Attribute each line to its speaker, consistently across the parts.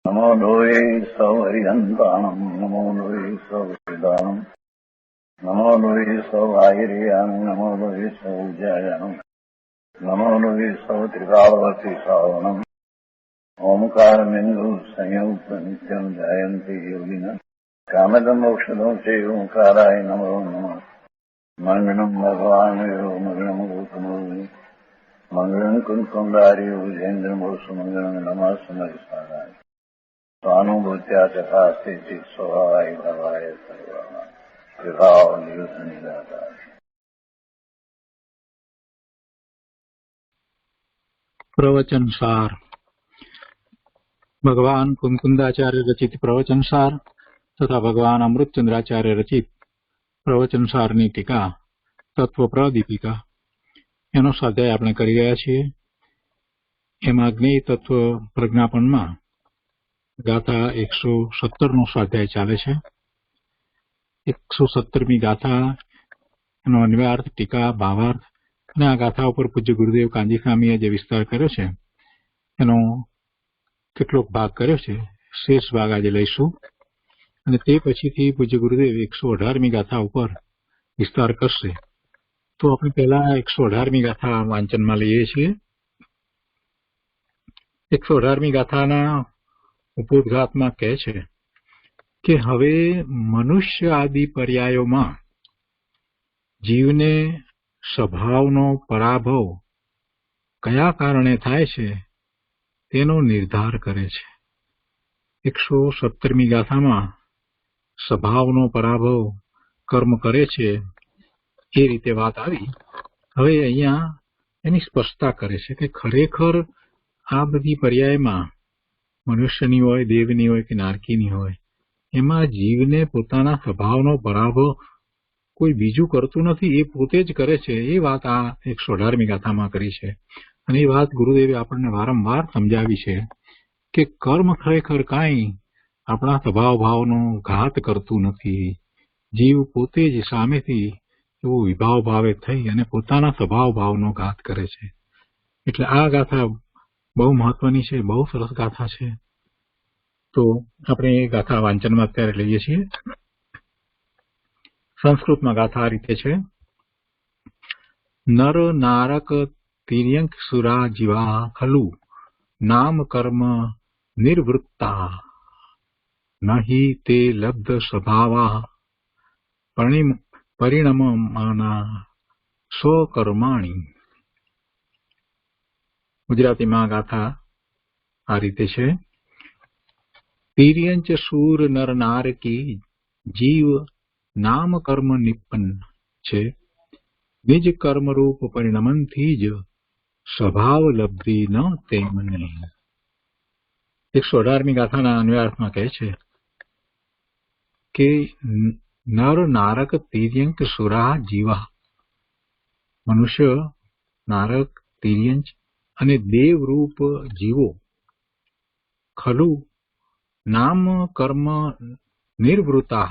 Speaker 1: नमो लोये सौहरिहन्ताणम् नमो लोये सौहृदानम् नमो लोये सौभागिर्यानम् नमो लोये सौज्यायानम् नमो लोये सौत्रिकावती सावनम् ओंकारमिन्दु संयुक्त नित्यम् जायन्ति योगिनः कामदम् मोक्षदम् च ओंकाराय नमो नमः मङ्गलम् भगवान् मङ्गलम् गौतमो मंगलम कुंकुंदारी उजेन्द्रमोसु मंगलम नमः समयसाराय स्वानुभूत्या चकास्ते चित स्वभावाय भवाय सर्वा विभाव नियुद्ध निराधार।
Speaker 2: प्रवचन सार भगवान कुंकुंदाचार्य रचित प्रवचन सार तथा भगवान अमृतचंद्राचार्य रचित प्रवचन साરની ટીકા તત્વ પ્રદીપિકા એનો સ્વાધ્યાય આપણે કરી રહ્યા છીએ। એમાં જ્ઞેય તત્વ પ્રજ્ઞાપનમાં ગાથા 117 નો સ્વાધ્યાય ચાલે છે। 117મી ગાથા એનો અન્વયાર્થ ટીકા ભાવાર્થ અને આ ગાથા ઉપર પૂજ્ય ગુરુદેવ કાંજીસ્વામીએ જે વિસ્તાર કર્યો છે એનો કેટલોક ભાગ કર્યો છે। શેષ ભાગ આજે લઈશું અને તે પછીથી પૂજ્ય ગુરુદેવ 118મી ગાથા ઉપર વિસ્તાર કરશે। तो अपने पहला 118મી गाथा वांचन में लीए छे। 118મી गाथाना उपोद्घात में कहे छे कि हवे मनुष्य आदि पर्यायों में जीवने स्वभावनो पराभव कया कारणे थाय छे तेनो निर्धार करे छे। 117મી गाथा में स्वभावनो पराभव कर्म करे छे એ રીતે વાત આવી। હવે અહીંયા એની સ્પષ્ટતા કરે છે કે ખરેખર આ બધી પર્યાયમાં મનુષ્યની હોય, દેવની હોય કે નારકીની હોય, એમાં જીવને પોતાના સ્વભાવનો પરાભવ કોઈ બીજું કરતું નથી, એ પોતે જ કરે છે। એ વાત આ 118મી ગાથામાં કરી છે અને એ વાત ગુરુદેવે આપણને વારંવાર સમજાવી છે કે કર્મ ખરેખર કાંઈ આપણા સ્વભાવ ભાવનો ઘાત કરતું નથી। જીવ પોતે જ સામેથી એવો વિભાવ ભાવે થઈ અને પોતાના સ્વભાવ ભાવનો ઘાત કરે છે। એટલે આ ગાથા બહુ મહત્વની છે, બહુ સરસ ગાથા છે। તો આપણે એ ગાથા વાંચનમાં અત્યારે લઈએ છીએ। સંસ્કૃતમાં ગાથા આ રીતે છે। નર નારક તિર્યંક સુરા જીવા ખલુ નામ કર્મ નિર્વૃત્તા નહિ તે લબ્ધ સ્વભાવા પરિણમમાના સ્વકર્માણી। ગુજરાતીમાં ગાથા આ રીતે છે। તિર્યંચ સૂર નર નારકી જીવ નામ કર્મ નિપન્ન છે નિજ કર્મરૂપ પરિણમનથી જ સ્વભાવ લબ્ધિ ન તેમ નહીં। 118મી ગાથાના અન્વયાર્થમાં કહે છે કે नर नारक तिर्यंक सुरा जीवा मनुष्य नारक तिर्यंच अने देवरूप जीवो खलु नाम कर्म निर्वृता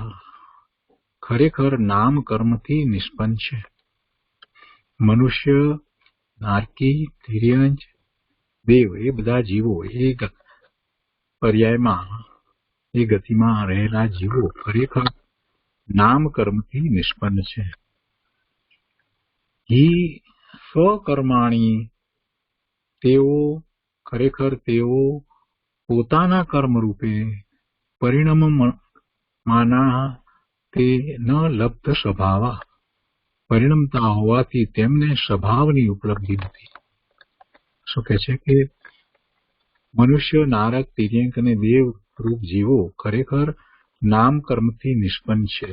Speaker 2: खरेखर नाम कर्म थी निष्पन्न छे। मनुष्य नारकी तिर्यंच देव ए बधा जीवो ए पर्यायमां ए गतिमां रहेला जीवो खरेखर नाम कर्म थी निष्पन्न छे। ही स्वकर्माणी तेओ खरेखर तेओ पोताना कर्म रूपे परिणम माना ते न लब्ध स्वभावा परिणमता होवाथी तेमने स्वभावनी उपलब्धि नथी। शुं कहे छे के मनुष्य नारक तिर्यंक अने देव रूप जीवो खरेखर नाम कर्म थी निष्पन्न छे।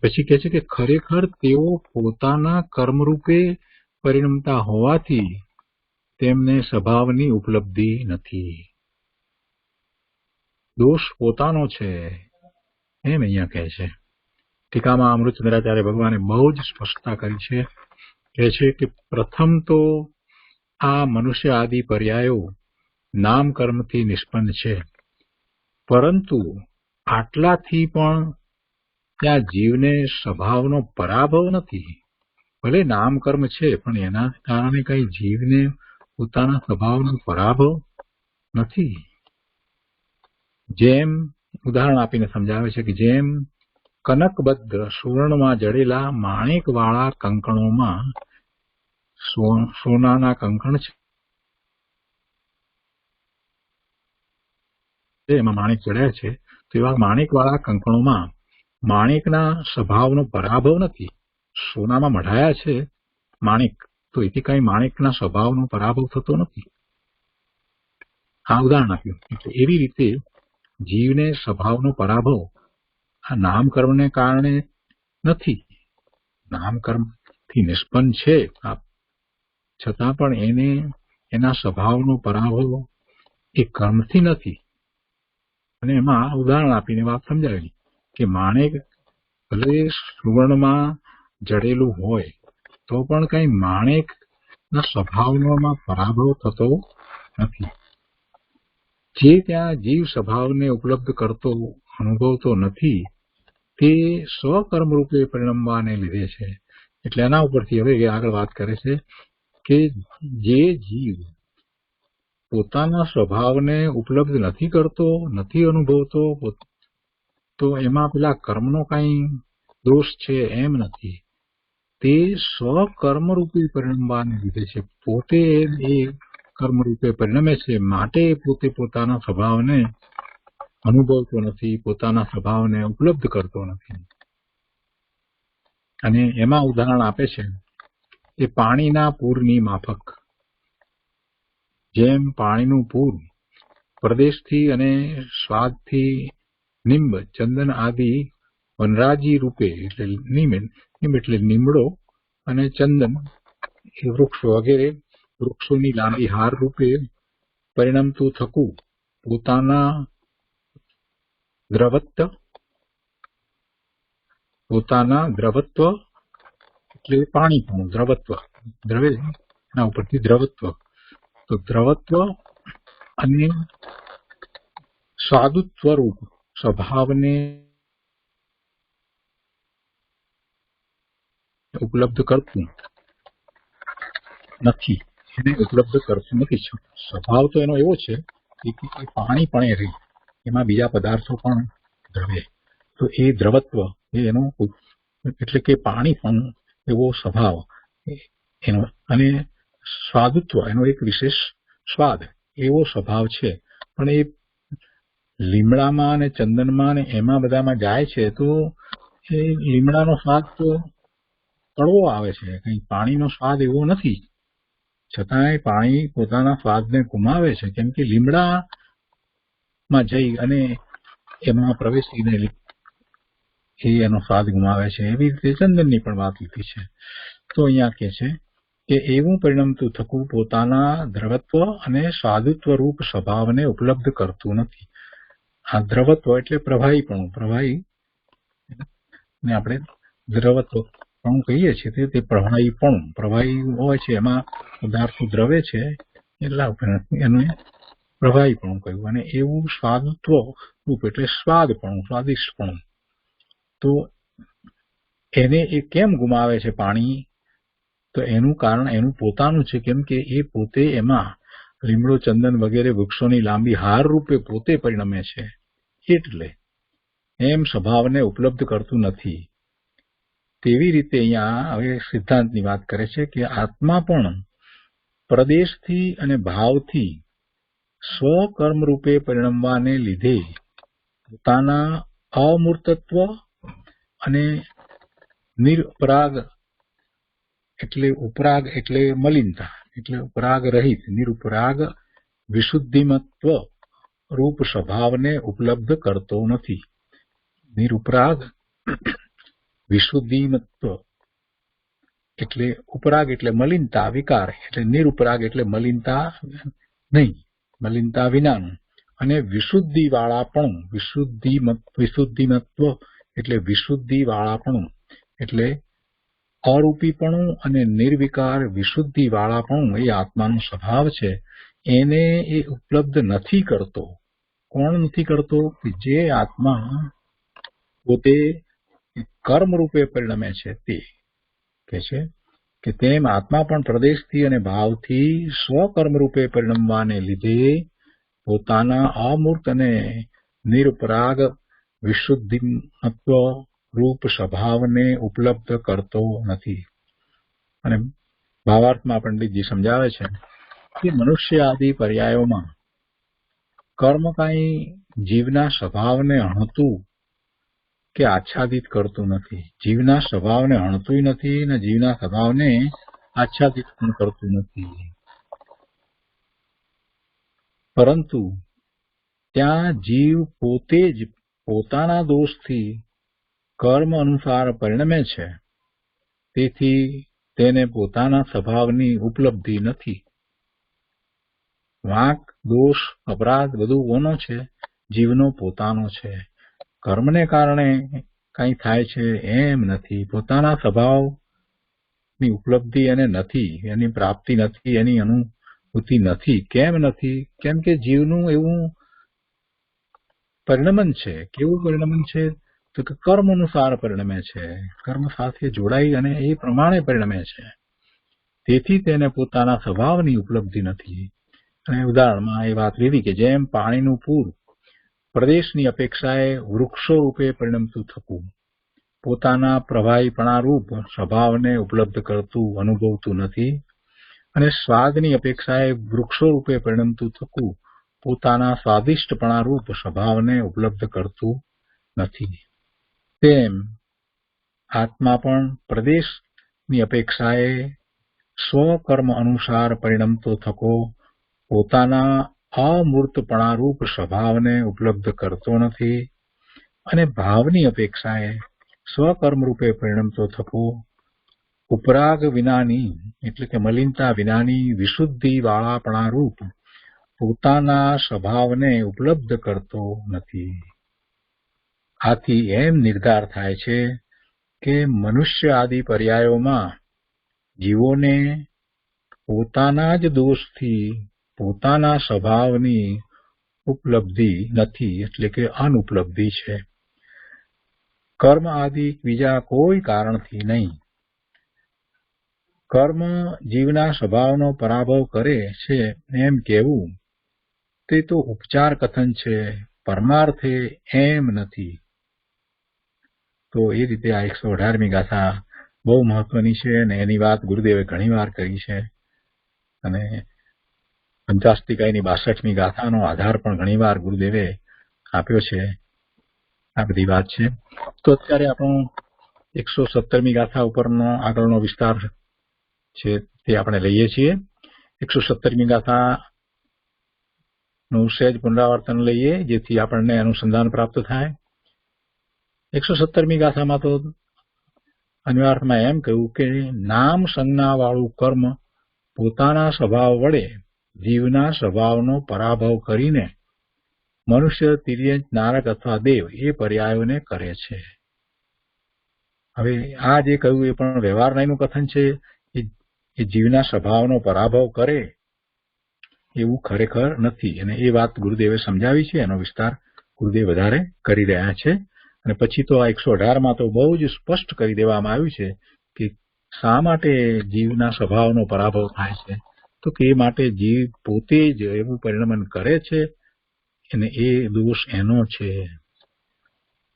Speaker 2: પછી કહે છે કે ખરેખર તેઓ પોતાના કર્મરૂપે પરિણમતા હોવાથી તેમને સ્વભાવની ઉપલબ્ધિ નથી। દોષ પોતાનો છે એમ અહીંયા કહે છે। ટીકામાં અમૃતચંદ્રાચાર્ય ભગવાને બહુ જ સ્પષ્ટતા કરી છે। કહે છે કે પ્રથમ તો આ મનુષ્ય આદિ પર્યાયો નામ કર્મથી નિષ્પન્ન છે, પરંતુ આટલાથી પણ ત્યાં જીવને સ્વભાવનો પરાભવ નથી। ભલે નામ કર્મ છે પણ એના કારણે કઈ જીવને પોતાના સ્વભાવનો પરાભવ નથી। જેમ ઉદાહરણ આપીને સમજાવે છે કે જેમ કનકબદ્ધ સુવર્ણમાં જડેલા માણેકવાળા કંકણોમાં સોનાના કંકણ છે, એમાં માણેક જડ્યા છે, તો એવા માણેકવાળા કંકણોમાં માણેકના સ્વભાવનો પરાભવ નથી. સોનામાં મઢાયા છે માણેક, તો એથી કઈ માણેકના સ્વભાવનો પરાભવ થતો નથી. આ ઉદાહરણ આપ્યું. એટલે એવી રીતે જીવને સ્વભાવનો પરાભવ આ નામકર્મને કારણે નથી. નામકર્મથી નિષ્પન્ન છે, છતાં પણ એને એના સ્વભાવનો પરાભવ એ કર્મથી નથી. અને એમાં ઉદાહરણ આપીને વાત સમજાવેલી કે માણેક ભલે સુવર્ણમાં જડેલું હોય તો પણ કઈ માણેકના સ્વભાવમાં પરાભવ થતો નથી. જે ત્યાં જીવ સ્વભાવને ઉપલબ્ધ કરતો અનુભવતો નથી તે સ્વકર્મ રૂપે પરિણમવાને લીધે છે. એટલે એના ઉપરથી હવે આગળ વાત કરે છે કે જે જીવ પોતાના સ્વભાવને ઉપલબ્ધ નથી કરતો, નથી અનુભવતો, તો એમાં પેલા કર્મનો કઈ દોષ છે એમ નથી. તે સ્વકર્મ રૂપે પરિણમવાને લીધે છે. પોતે એ કર્મ રૂપે પરિણમે છે, માટે પોતે પોતાના સ્વભાવને અનુભવતો નથી, પોતાના સ્વભાવને ઉપલબ્ધ કરતો નથી. અને એમાં ઉદાહરણ આપે છે કે પાણીના પૂરની માફક. જેમ પાણીનું પૂર પ્રદેશથી અને સ્વાદથી નિંબ, ચંદન આદિ વનરાજી રૂપે એટલે નિંબ એટલે નીમડો અને ચંદન એ વૃક્ષો વગેરે વૃક્ષોની લાંબી હાર રૂપે પરિણમતું થકું પોતાના દ્રવત્વ એટલે પાણીપણું, દ્રવત્વ, દ્રવે એના ઉપરથી દ્રવત્વ, તો દ્રવત્વ અને સ્વાદુત્વ રૂપ સ્વભાવને ઉપલબ્ધ કરતું નથી. એને ઉપલબ્ધ કરતું નથી. સ્વભાવ તો એનો એવો છે કે પાણી પણ રહે, એમાં બીજા પદાર્થો પણ દ્રવે, તો એ દ્રવત્વ એનો એટલે કે પાણી પણ એવો સ્વભાવ એનો, અને સ્વાદુત્વ એનો એક વિશેષ સ્વાદ એવો સ્વભાવ છે. પણ એ લીમડામાં અને ચંદનમાં ને એમાં બધામાં જાય છે તો એ લીમડાનો સ્વાદ તો કડવો આવે છે, કઈ પાણીનો સ્વાદ એવો નથી. છતાંય પાણી પોતાના સ્વાદને ગુમાવે છે, કેમ કે લીમડામાં જઈ અને એમાં પ્રવેશીને એ એનો સ્વાદ ગુમાવે છે. એવી રીતે ચંદનની પણ વાત લીધી છે. તો અહીંયા કહે છે કે એવું પરિણમતું થકું પોતાના દ્રવત્વ અને સ્વાદુત્વ રૂપ સ્વભાવને ઉપલબ્ધ કરતું નથી. આ દ્રવત્વ એટલે પ્રવાહીપણું, પ્રવાહી ને આપણે દ્રવત્વ પણ કહીએ છીએ. તે પ્રવાહી હોય છે, એમાં પદાર્થો દ્રવે છે, એટલા એને પ્રવાહીપણું કહ્યું. અને એવું સ્વાદુત્વ રૂપ એટલે સ્વાદપણું, સ્વાદિષ્ટપણું. તો એને એ કેમ ગુમાવે છે પાણી? તો એનું કારણ એનું પોતાનું છે, કેમ કે એ પોતે એમાં લીમડો, ચંદન વગેરે વૃક્ષોની લાંબી હાર રૂપે પોતે પરિણમે છે, એટલે એમ સ્વભાવને ઉપલબ્ધ કરતું નથી. તેવી રીતે અહીંયા હવે સિદ્ધાંતની વાત કરે છે કે આત્મા પણ પ્રદેશથી અને ભાવથી સ્વકર્મ રૂપે પરિણમવાને લીધે પોતાના અમૂર્તત્વ અને નિરપરાગ એટલે મલિનતા એટલે ઉપરાગ રહિત નિરુપરાગ વિશુદ્ધિમત્વ રૂપ સ્વભાવને ઉપલબ્ધ કરતો નથી. નિરુપરાગ વિશુદ્ધિમત્વ એટલે ઉપરાગ એટલે મલિનતા, વિકાર એટલે નિરુપરાગ એટલે મલિનતા નહીં, મલિનતા વિનાનું, અને વિશુદ્ધિ વાળાપણું, વિશુદ્ધિમત્વ એટલે વિશુદ્ધિ વાળાપણું એટલે અરૂપીપણું અને નિર્વિકાર વિશુદ્ધિ વાળાપણું એ આત્માનો સ્વભાવ છે. એને એ ઉપલબ્ધ નથી કરતો. કોણ નથી કરતો? જે આત્મા પોતે કર્મ રૂપે પરિણમે છે તે કહે છે કે તેમ આત્મા પણ પ્રદેશથી અને ભાવથી સ્વકર્મ રૂપે પરિણમવાને લીધે પોતાના અમૂર્ત અને નિરપરાગ વિશુદ્ધિમત્વ રૂપ સ્વભાવને ઉપલબ્ધ કરતો નથી. અને ભાવાર્થમાં પંડિતજી સમજાવે છે કે મનુષ્ય આદિ પર્યાયોમાં કર્મ કાંઈ જીવના સ્વભાવને હણતું કે આચ્છાદિત કરતું નથી. જીવના સ્વભાવને હણતું નથી અને જીવના સ્વભાવને આચ્છાદિત પણ કરતું નથી. પરંતુ ત્યાં જીવ પોતે જ પોતાના દોષથી કર્મ અનુસાર પરિણમે છે. તેથી તેને પોતાના સ્વભાવની ઉપલબ્ધિ નથી. વાંક, દોષ, અપરાધ બધું કોનો છે? જીવનો પોતાનો છે. કર્મને કારણે કંઈ થાય છે એમ નથી. પોતાના સ્વભાવની ઉપલબ્ધિ એને નથી, એની પ્રાપ્તિ નથી, એની અનુભૂતિ નથી. કેમ નથી? કેમ કે જીવનું એવું પરિણમન છે. કેવું પરિણમન છે? તો કે કર્મ અનુસાર પરિણમે છે. કર્મ સાથે જોડાઈ અને એ પ્રમાણે પરિણમે છે. તેથી તેને પોતાના સ્વભાવની ઉપલબ્ધિ નથી. અને ઉદાહરણમાં એ વાત લીધી કે જેમ પાણીનું પૂર પ્રદેશની અપેક્ષાએ વૃક્ષો રૂપે પરિણમતું થતું પોતાના પ્રવાહીપણારૂપ સ્વભાવને ઉપલબ્ધ કરતું અનુભવતું નથી, અને સ્વાદની અપેક્ષાએ વૃક્ષો રૂપે પરિણમતું થતું પોતાના સ્વાદિષ્ટપણારૂપ સ્વભાવને ઉપલબ્ધ કરતું નથી. તેમ આત્મા પણ પ્રદેશની અપેક્ષાએ સ્વકર્મ અનુસાર પરિણમતો થકો પોતાના અમૂર્તપણારૂપ સ્વભાવને ઉપલબ્ધ કરતો નથી, અને ભાવની અપેક્ષાએ સ્વકર્મ રૂપે પરિણમતો થકો ઉપરાગ વિનાની એટલે કે મલિનતા વિનાની વિશુદ્ધિવાળાપણારૂપ પોતાના સ્વભાવને ઉપલબ્ધ કરતો નથી. આથી એમ નિર્ધાર થાય છે કે મનુષ્ય આદિ પર્યાયોમાં જીવોને પોતાના જ દોષથી પોતાના સ્વભાવની ઉપલબ્ધિ નથી, એટલે કે અનુપલબ્ધિ છે. કર્મ આદિ બીજા કોઈ કારણથી નહીં. કર્મ જીવના સ્વભાવનો પરાભવ કરે છે એમ કહેવું તે તો ઉપચાર કથન છે, પરમાર્થે એમ નથી. તો એ રીતે આ 118મી ગાથા બહુ મહત્વની છે અને એની વાત ગુરુદેવે ઘણી વાર કરી છે. અને પંચાસ્તિકાયની 62મી ગાથાનો આધાર પણ ઘણીવાર ગુરુદેવે આપ્યો છે. આ બધી વાત છે. તો અત્યારે આપણો 117મી ગાથા ઉપરનો આગળનો વિસ્તાર છે તે આપણે લઈએ છીએ. 117મી ગાથાનું સહેજ પુનરાવર્તન લઈએ જેથી આપણને અનુસંધાન પ્રાપ્ત થાય. 117મી ગાથામાં તો અન્વયાર્થમાં એમ કહ્યું કે નામ સંજ્ઞાવાળું કર્મ પોતાના સ્વભાવ વડે જીવના સ્વભાવનો પરાભવ કરીને મનુષ્ય, તિર્યંચ, નારક અથવા દેવ એ પર્યાયોને કરે છે. હવે આ જે કહ્યું એ પણ વ્યવહારનું કથન છે. એ જીવના સ્વભાવનો પરાભવ કરે એવું ખરેખર નથી, અને એ વાત ગુરુદેવે સમજાવી છે. એનો વિસ્તાર ગુરુદેવ વધારે કરી રહ્યા છે. અને પછી તો આ 118માં તો બહુ જ સ્પષ્ટ કરી દેવામાં આવ્યું છે કે શા માટે જીવના સ્વભાવનો પરાભવ થાય છે. તો કે એ માટે જીવ પોતે જ એવું પરિણમન કરે છે અને એ દોષ એનો છે.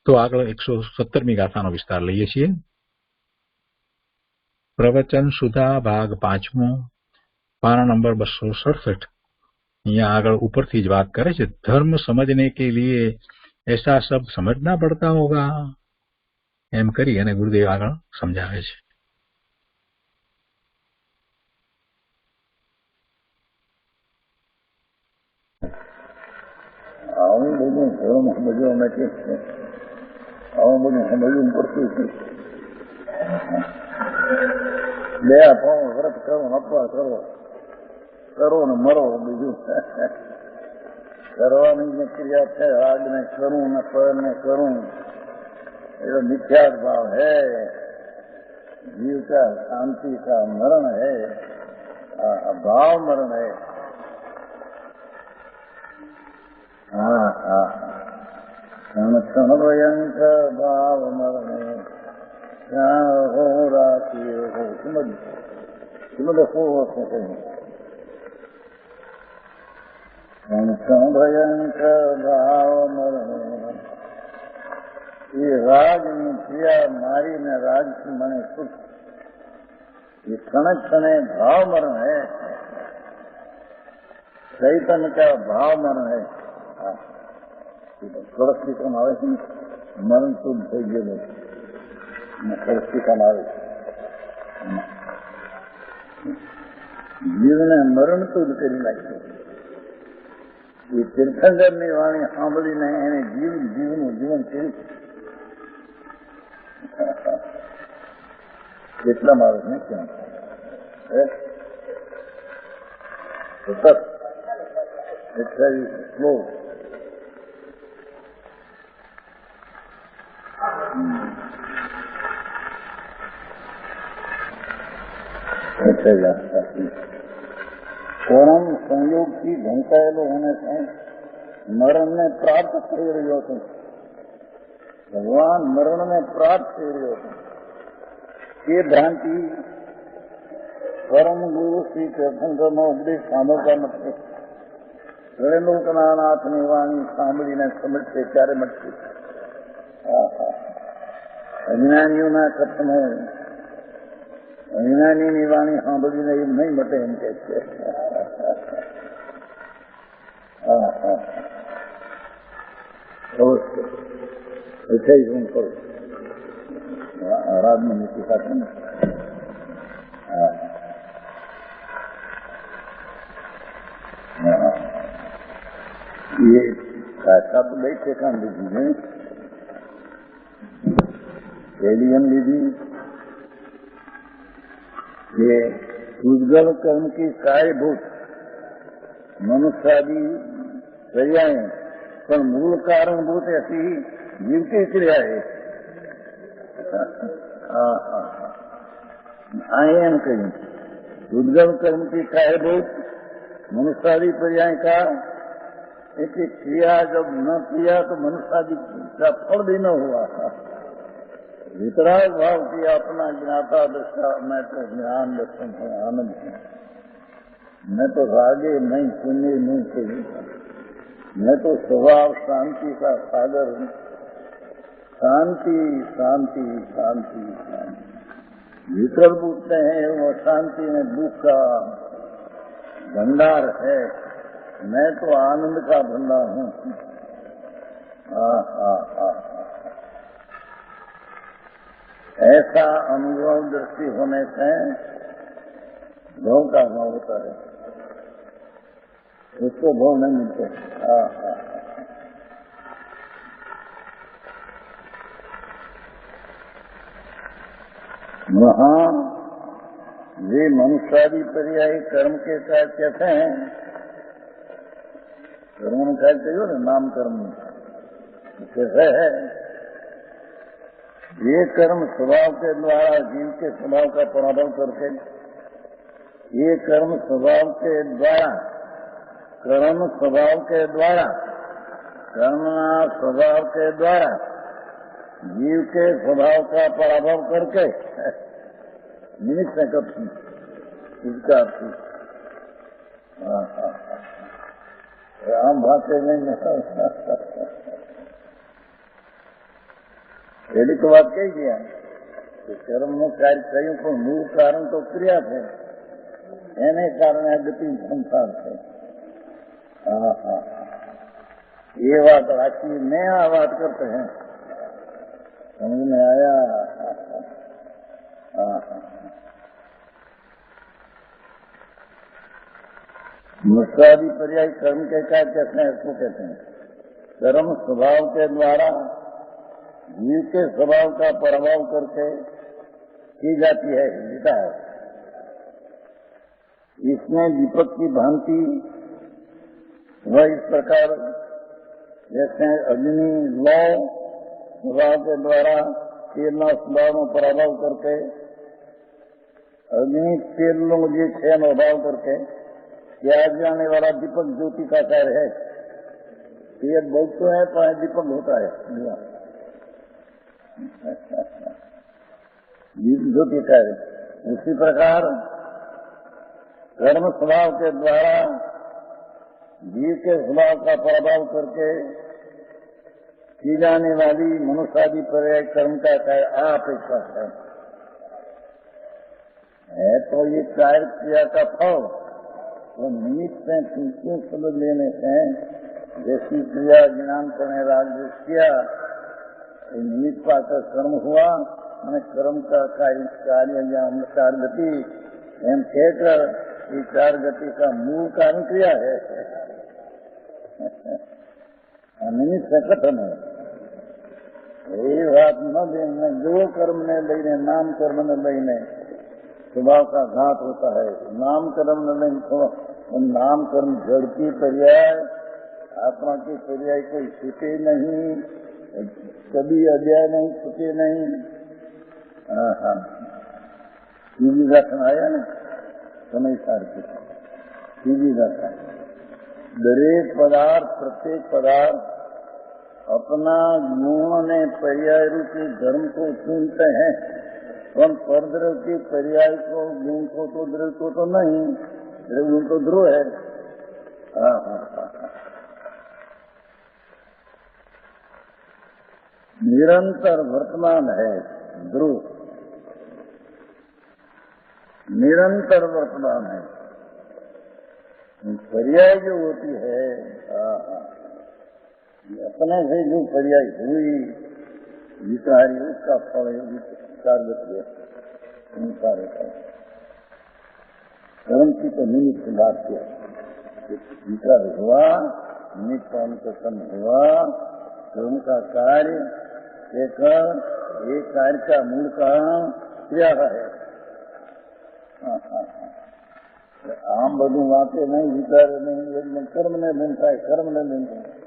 Speaker 2: તો આગળ 117મી ગાથાનો વિસ્તાર લઈએ છીએ. પ્રવચન સુધા ભાગ 5મો, પાના નંબર 267. અહીંયા આગળ ઉપરથી જ વાત કરે છે. ધર્મ સમજને કે લીએ ऐसा सब समझना पड़ता होगा એમ કરી અને ગુરુદેવ આગળ સમજાવે છે.
Speaker 1: આવું બધું ધર્મ સમજવા માટે આવું બધું સમજવું પડતું હતું. બે ફોર્મ વ્રત કરો, અપવાસ કરો, કરો ને મરો. બીજું કરવાની ક્રિયા છે. રાગને કરું ને પરને કરું એ मिथ्या भाव है. जीव का शांति का मरण है, अभाव मरण है. हाँ हाँ क्षण क्षण भयंकर भाव मरण क्षण हो राखी हो समझ हो क्षण क्षण भयंकर भाव मरण ये राग ने किया मारी ने राग की मने सुख, ये क्षण क्षण भाव मरण है, चैतन्य का भाव मरण है। સરસ ટીકામાં આવે છે ને, મરણ શુદ્ધ થઈ ગયેલું સરસ ટીકામાં આવે છે, જીવને મરણ શુદ્ધ કરી નાખ્યો. એ તીર્થંકરની વાણી સાંભળીને એને જીવનું જીવન કર્યું. કેટલામાં આવે ને ક્યાં સતત એટલે સ્લો પરમ સંયોગથી ઢંકાયેલો હોને મરણને પ્રાપ્ત થઈ રહ્યો હતો. ભગવાન મરણને પ્રાપ્ત થઈ રહ્યો હતો. એ ભ્રાંતિ પરમ ગુરુ શ્રી તીર્થંકરનો ઉપદેશ સાંભળતા નથી. ત્રૈલોકના નાથની વાણી સાંભળીને સમજશે ત્યારે મટશે. અજ્ઞાનીઓના કથનો અજ્ઞાનીની વાણી સાંભળીને એમ નહીં મટે એમ કે છે. અવશ્ય હું કરું આરાધના નીતિ સાથે ને ये भाषा तो नहीं ठेकान लीधी है. पहली हम लीधी ये उज्जवल कर्म की कार्यभूत मनुष्यादि क्रियाएं पर मूल कारणभूत ऐसी जीव की क्रिया है. एम कहीं उज्जवल कर्म की कार्यभूत मनुष्यादि क्रियाएं का एक क्रिया जब न किया तो मनुष्यादि का फल भी न हुआ. वितराग भाव किया अपना ज्ञाता दृष्टा मैं तो ज्ञान दर्शन है आनंद है. मैं तो रागे नहीं पुण्य नहीं कही. मैं तो स्वभाव शांति का सागर. शांति शांति शांति शांति. वितरक पूछते हैं वो शांति में दुख का भंडार है. मैं तो आनंद का भंडार हूँ. ऐसा अनुभव दृष्टि होने से भव का भाव होता है. उसको भव नहीं मिलते. वहाँ ये मनुष्यादि पर्यायी कर्म के कार्य कहते हैं. कर्म ने कार्य कहो ना नाम कर्म कैसे है. ये कर्म स्वभाव के द्वारा जीव के स्वभाव का पराभव करके ये कर्म स्वभाव के द्वारा कर्म स्वभाव के द्वारा कर्मना स्वभाव के द्वारा जीव के स्वभाव का पराभव करके निमित्त करती इसका राम भाषा में पहली तो बात कही गया कि कर्म નું કાર્ય કર્યું પણ મૂળ કારણ તો ક્રિયા છે. એને કારણે આ ગતિ સંસાર છે. ये बात राखी नया बात करते हैं. समझ में आया. मनुष्यादि पर्याय कर्म के कार्य कहते हैं. इसको कहते हैं कर्म स्वभाव के द्वारा जीव के स्वभाव का प्रभाव करके की जाती है. गीता है. इसमें दीपक की भांति वह इस प्रकार जैसे अग्नि लौ स्वभाव के द्वारा तेलना स्वभाव में प्रभाव करके अग्नि तेल मुझे छह में अभाव करके त्याग जाने वाला दीपक ज्योति का कार्य है. तेल बहुत तो है पर दीपक होता है. ज्योति कार्य उसी प्रकार कर्म स्वभाव के द्वारा जीव के स्वभाव का प्रभाव करके की जाने वाली मनुष्यादि पर्याय कर्म का कार्य अपेक्षा है तो ये कार्य क्रिया का फल वो निमित्त से क्यों समझ लेने से जैसी क्रिया ज्ञान करने राग किया निमित्त पाकर कर्म हुआ मैंने कर्म का कार्य या चार गति एम कहकर ये चार गति का मूल कारण क्रिया है निमित्त से कथन है ये बात न देने जो कर्म ने लईने नाम कर्म ने लईने स्वभाव का घात होता है नाम कर्म ने नहीं नाम कर्म जड़ की पर्याय आत्मा की पर्याय कोई छूटे नहीं कभी अध्याय नहीं छूटे नहीं सीधी दर्शन आया ना समय सार के सीधी दर्शन दरेक पदार्थ प्रत्येक पदार्थ अपना गुण ने पर्याय रूपी धर्म को चुनते हैं हम परद्रव के पर्याय को गुण को तो द्रव को तो नहीं गुण तो ध्रुव है निरंतर वर्तमान है ध्रुव निरंतर वर्तमान है पर्याय जो होती है अपने से जो पर्याय हुई विकारी उसका फल कार्य कर्म की तो निमित्त बात किया विकार हुआ निमित्त अनुकरण हुआ कर्म का कार्य लेकर एक कार्य का मूल कारण क्रिया है आम बधु वाते नहीं विचार नहीं कर्म ने बनता है कर्म ने बनता है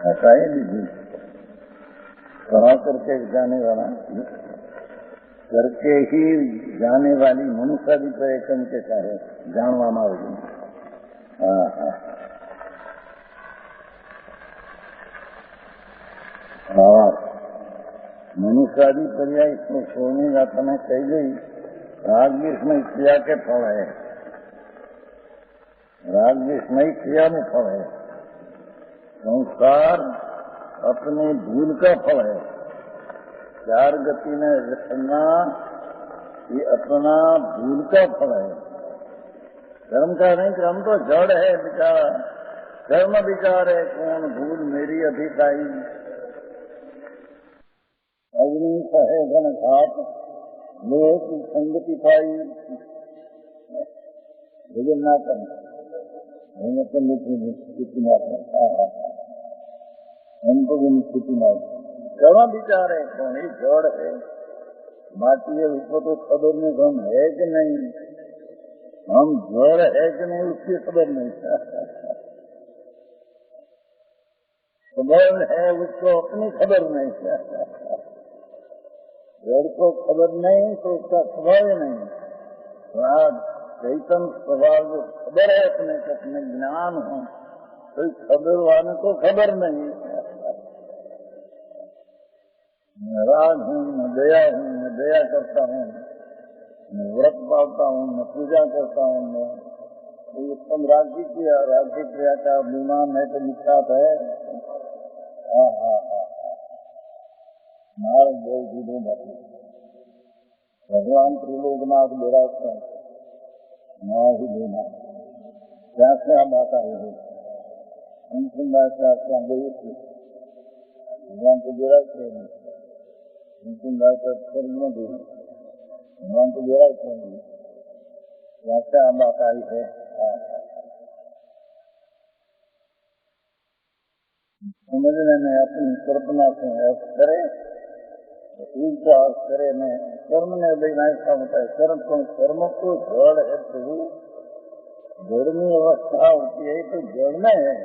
Speaker 1: ऐसा ही नहीं पढ़ा करके जाने वाला करके ही जाने वाली मनुष्य भी पर्यटन के चाहे जानवा मारोगी मनुष्यादि पर्याय इसमें सोने जाता में कही गई राग भी इसमें क्रिया के फल है राग भी इसमें क्रिया में फल है संस्कार अपने भूल का फल है चार गति में रखना ये अपना भूल का फल है कर्म का नहीं कर्म तो जड़ है बेचारा कर्म विचार है कौन भूल मेरी अधिकाई अग्नि सहे घन घाट लोह की संगति पाई भजन ना करना स्थिति ना करना हमको भी स्थिति ना कर्म विचार है कौन ही जड़ है माटी है उसको तो खबर नहीं हम है कि नहीं हम जड़ है कि नहीं उसकी खबर नहीं खबर है उसको अपनी खबर नहीं जड़ को खबर नहीं तो उसका स्वभाव नहीं चैतन स्वभाव जो खबर है अपने ज्ञान हो कोई खबर वाले को खबर नहीं मैं राग हूँ मैं दया करता हूँ मैं व्रत पालता हूँ मैं पूजा करता हूँ मैं उत्तम राज्य क्रिया का अभिमान है तो निख्यात है नारद देव जी ने बात भगवान त्रिलोकनाथ विराजते ना ही लेना क्या क्या बात आई है अंतिम बात क्या गई थी भगवान को विराजते हैं अंतिम बात अक्षर न दी भगवान को विराजते हैं क्या क्या बात आई है समझने में अपनी कल्पना से ऐसा करे उल्टा करे में कर्म ने लेना ऐसा होता है कर्म को जड़ है प्रभु जड़नी अवस्था होती है तो जड़ में है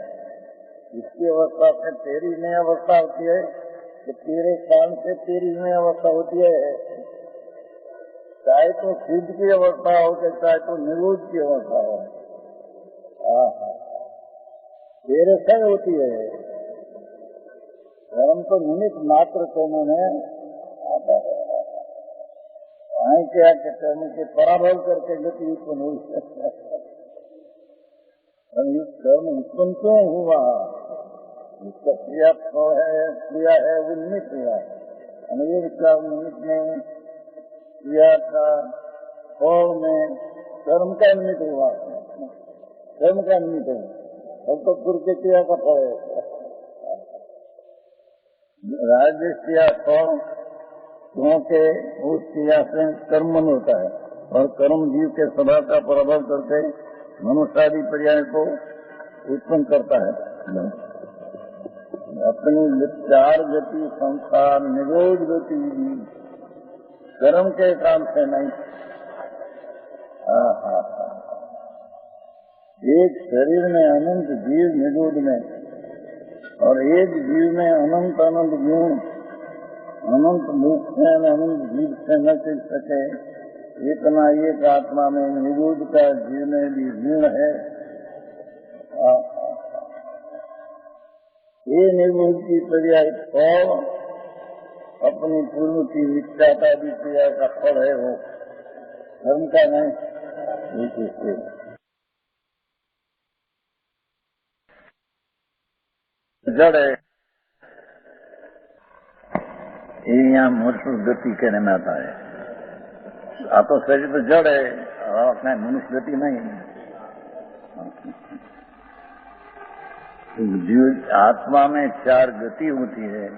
Speaker 1: इसकी अवस्था से तेरी नई अवस्था होती है कि तेरे कारण से तेरी नई अवस्था होती है चाहे तो सिद्ध की अवस्था हो चाहे तो निरोध की अवस्था हो तेरे से होती है कर्म तो निमित्त मात्र कर्म में आता है क्या कर्म के पराभव करके गति उत्पन्न हुई और ये कर्म उत्पन्न क्यों हुआ? इसका क्रिया है वो निमित्त हुआ। अनेक का निमित्त में, क्रिया का फल में कर्म का निमित्त हुआ, कर्म का निमित्त हुआ। अब तो पूर्व के क्रिया का फल है। राज्य क्रिया फल क्योंकि उस क्रिया से कर्म मन होता है, और कर्म जीव के स्वभाव का प्रभाव करके मनुष्य आदि पर्याय को उत्पन्न करता है। अपनी चार गति संसार निरोध गति कर्म के काम से नहीं। एक शरीर में अनंत जीव निरोध में, और एक जीव में अनंत अनंत गुण, अनंत मुख से अनंत जीव से न चल सके। इतना एक आत्मा में निरोध का जीव में भी गुण है। ये निरोध की पर्याय फल अपनी पूर्व की मिथ्याता भी क्रिया का फल है, वो धर्म का नहीं। जड़ है, ये यहाँ मूर्त गति कहने में आता है। आ तो शरीर तो जड़ है, अपना मनुष्य गति नहीं। जीव आत्मा में चार गति होती है,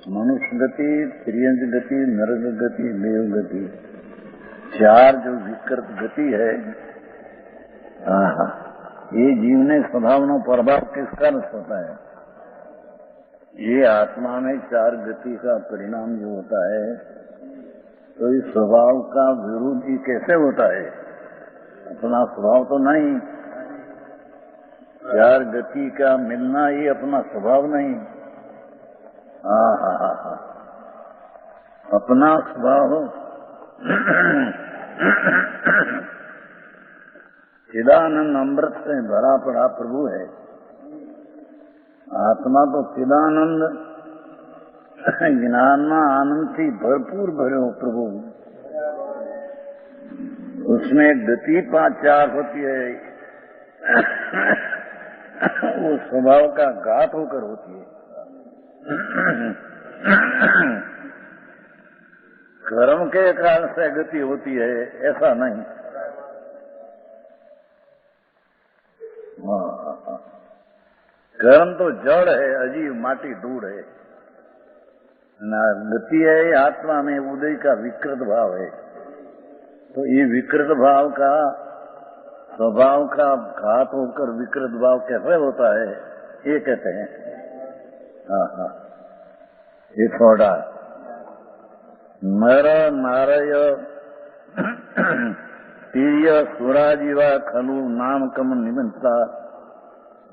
Speaker 1: मनुष्य गति, त्रियंज गति, नरक गति, देव गति। चार जो विकृत गति है, ये जीव ने स्वभावना प्रभाव किस कारण होता है? ये आत्मा में चार गति का परिणाम जो होता है, तो इस स्वभाव का विरोधी कैसे होता है? अपना स्वभाव तो नहीं। चार गति का मिलना ये अपना स्वभाव नहीं। अपना स्वभाव चिदानंद अमृत से भरा पड़ा प्रभु है। आत्मा तो चिदानंद ज्ञान आनंद से भरपूर भरे हो प्रभु। उसमें गति पांच चार होती है, वो स्वभाव का घात होकर होती है। कर्म के कारण से गति होती है ऐसा नहीं। कर्म तो जड़ है, अजीब माटी धूड़ है। गति है आत्मा में उदय का विकृत भाव है। तो ये विकृत भाव का स्वभाव का घात होकर विकृत भाव कैसे होता है, ये कहते हैं। ये थोड़ा नर नारय तीर्य सुराजीवा खलु नाम कम निमंत्रा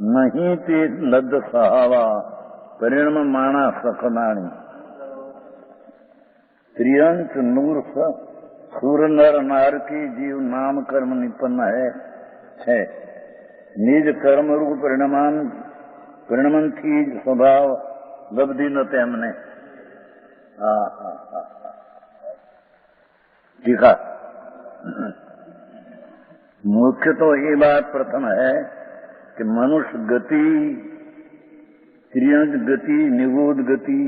Speaker 1: नहीं ते लद्द सहावा परिणम माणा सखनाणी। त्रियंश नूर सूर नर नार की जीव नाम कर्म निपन्न है। निज कर्म रूप परिणमन थी स्वभाव लब्धि न तेमने। दिखा मुख्य तो ये बात प्रथम है कि मनुष्य गति, त्रियंश गति, निगोद गति,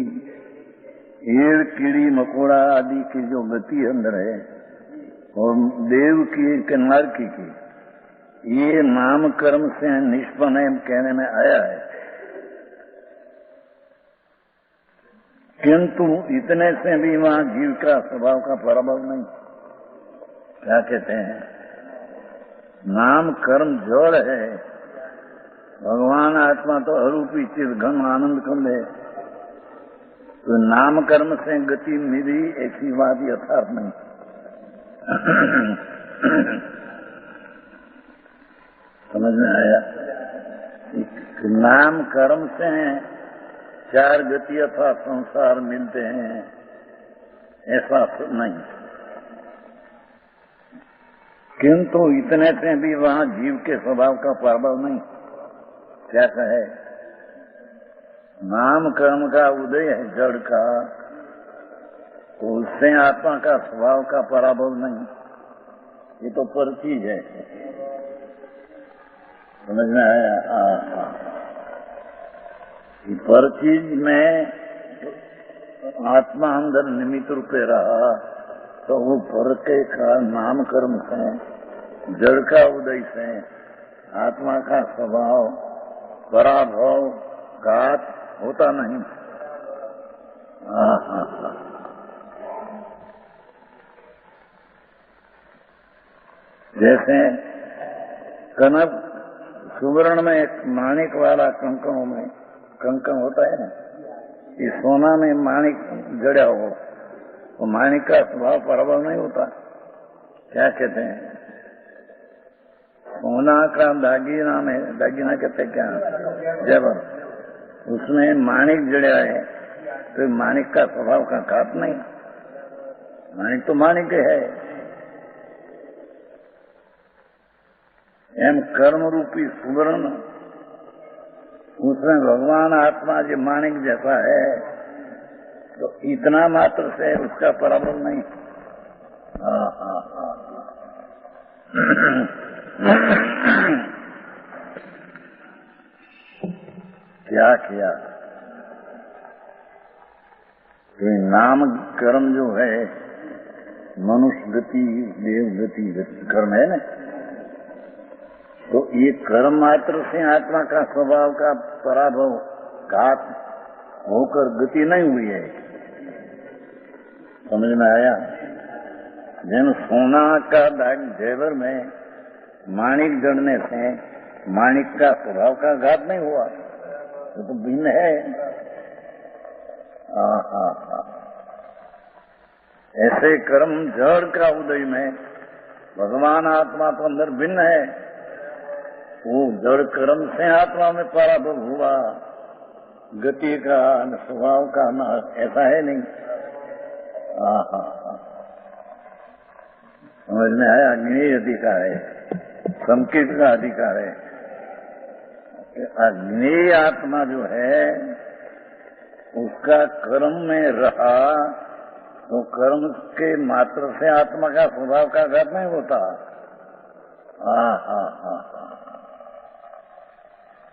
Speaker 1: ईड़ कीड़ी मकोड़ा आदि की जो गति अंदर है, और देव की के नरकी की, ये नाम कर्म से निष्पन्न है कहने में आया है। किंतु इतने से भी वहां जीव का स्वभाव का पराभव नहीं। क्या कहते हैं? नाम कर्म जड़ है, भगवान आत्मा तो अरूपी चिर घन आनंद खंड है। तो नाम कर्म से गति मिली ऐसी बात यथार्थ नहीं। समझ में आया? नाम कर्म से चार गति अथवा संसार मिलते हैं ऐसा नहीं। किंतु इतने से भी वहां जीव के स्वभाव का प्रभाव नहीं। क्या कहे? नाम कर्म का उदय है जड़ का, तो उससे आत्मा का स्वभाव का पराभव नहीं। ये तो पर चीज है। समझ में आया? हाँ। पर चीज में आत्मा अंदर निमित्त रूपे रहा तो वो पर के नाम कर्म से, जड़ का उदय से आत्मा का स्वभाव पराभव घात होता नहीं। हाँ। जैसे कनक सुवर्ण में एक माणिक वाला कंकणों में कंकण होता है ना, ये सोना में माणिक जड़ा हो तो माणिक का स्वभाव पराभव नहीं होता। क्या कहते हैं? सोना का दागीना में, दागीना कहते हैं क्या, जेवर, उसमें माणिक जड़ा है तो माणिक का स्वभाव का घात नहीं। माणिक तो माणिक है। एम कर्म रूपी सुवर्ण, उसमें भगवान आत्मा जो माणिक जैसा है तो इतना मात्र से उसका पराभव नहीं। क्या किया? तो नाम कर्म जो है मनुष्य गति, देव गति कर्म है ना, तो ये कर्म मात्र से आत्मा का स्वभाव का पराभव घात होकर गति नहीं हुई है। समझ में आया? जैन सोना का दाग जेवर में माणिक जड़ने से माणिक का स्वभाव का घात नहीं हुआ, तो भिन्न है। ऐसे कर्म जड़ का उदय में भगवान आत्मा तो अंदर भिन्न है, वो जड़ कर्म से आत्मा में पराभव हुआ, गति का स्वभाव का न ऐसा है नहीं। समझ में आया? अग्नि अधिकार है, संकेत का अधिकार है। अग्नि आत्मा जो है उसका कर्म में रहा तो कर्म के मात्र से आत्मा का स्वभाव का घात नहीं होता।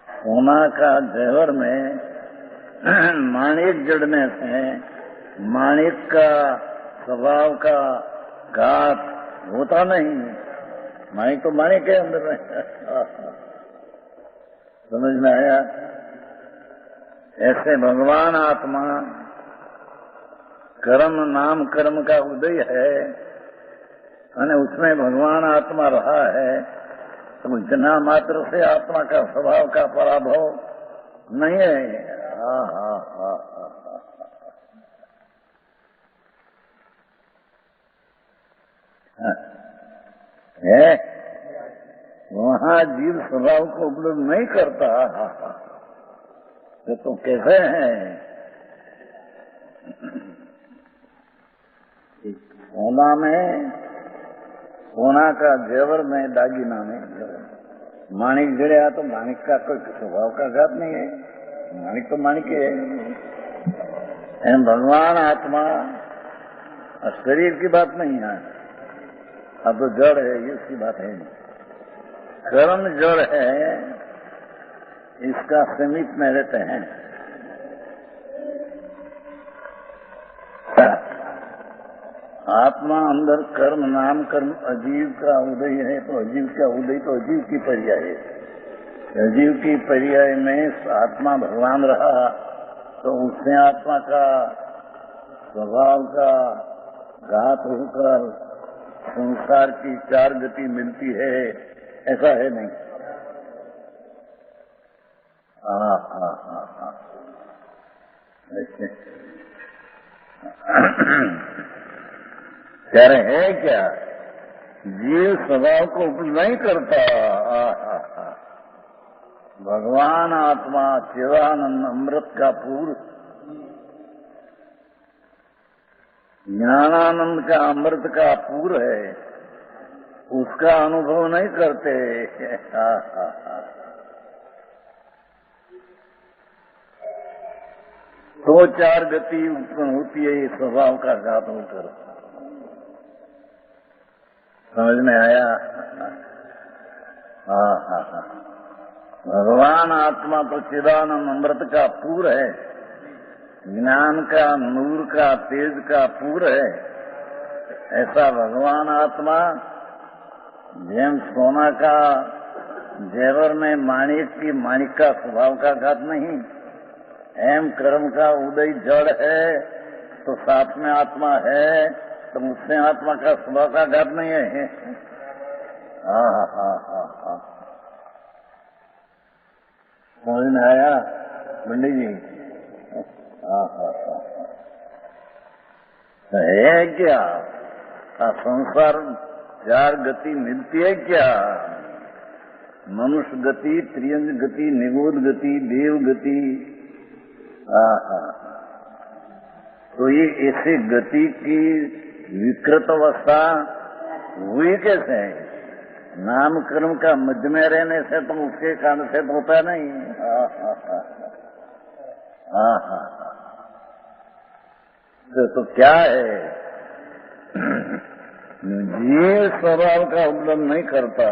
Speaker 1: सोना का जेवर में माणिक जड़ने से माणिक का स्वभाव का घात होता नहीं। माणिक तो माणिक है अंदर में। समझ में आया? ऐसे भगवान आत्मा कर्म नाम कर्म का उदय है और उसमें भगवान आत्मा रहा है तो इतना मात्र से आत्मा का स्वभाव का पराभव नहीं है। है वहाँ जीव स्वभाव को उपलब्ध नहीं करता तो कैसे है? सोना में, सोना का जेवर में, दागीना में माणिक जड़या तो माणिक का कोई स्वभाव का घात नहीं है, माणिक तो माणिक है। भगवान आत्मा शरीर की बात नहीं है, अब तो जड़ है, इसकी बात है नहीं। कर्म जड़ है, इसका समीप में रहते हैं। आत्मा अंदर कर्म नाम कर्म अजीव का उदय है तो अजीव का उदय तो अजीव की पर्याय है। अजीव की पर्याय में आत्मा भगवान रहा तो उससे आत्मा का स्वभाव का घात होकर संसार की चार गति मिलती है, ऐसा है नहीं। ऐसे कह रहे हैं क्या? जीव स्वभाव को उपलब्ध नहीं करता। भगवान आत्मा चिदानंद अमृत का पूर्व, ज्ञानानंद का अमृत का पूर्व है, उसका अनुभव नहीं करते। तो चार गति उत्पन्न होती है, ये स्वभाव का घात होकर। समझ में आया? भगवान आत्मा तो चिदानंद अमृत का पूर है, ज्ञान का, नूर का, तेज का पूर है। ऐसा भगवान आत्मा जेम सोना का जेवर में माणिक की माणिक का स्वभाव का घात नहीं, एम कर्म का उदय जड़ है तो साथ में आत्मा है, तो उससे आत्मा का स्वभाव का घात नहीं है। हा समझ में आया पंडित जी? है क्या संसार चार गति मिलती है क्या? मनुष्य गति, त्रियंग गति, निगोद गति, देव गति। तो ये ऐसे गति की विकृत अवस्था हुई कैसे है? नाम कर्म का मध्य में रहने से तो उसके कारण से तो होता नहीं। तो क्या है? जीव स्वभाव का उल्लंघन नहीं करता।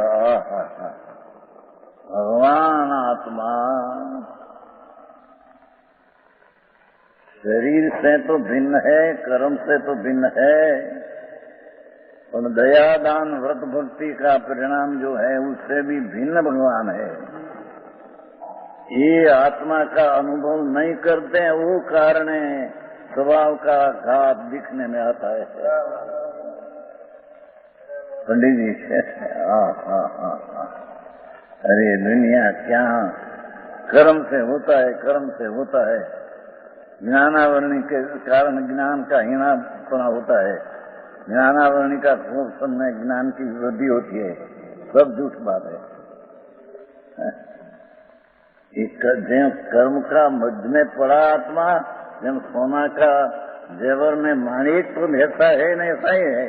Speaker 1: भगवान आत्मा शरीर से तो भिन्न है, कर्म से तो भिन्न है, और दया दान व्रत भक्ति का परिणाम जो है उससे भी भिन्न भगवान है। ये आत्मा का अनुभव नहीं करते हैं, वो कारण स्वभाव का घात दिखने में आता है पंडित जी। अरे दुनिया क्या कर्म से होता है, कर्म से होता है। ज्ञानावरणी के कारण ज्ञान का हीनापना होता है, ज्ञानावरणी का शोषण में ज्ञान की वृद्धि होती है। सब झूठ बात है। जब कर्म का मध्य में पड़ा आत्मा, जब सोना का जेवर में माणिक, तो ऐसा है नहीं, ऐसा ही है।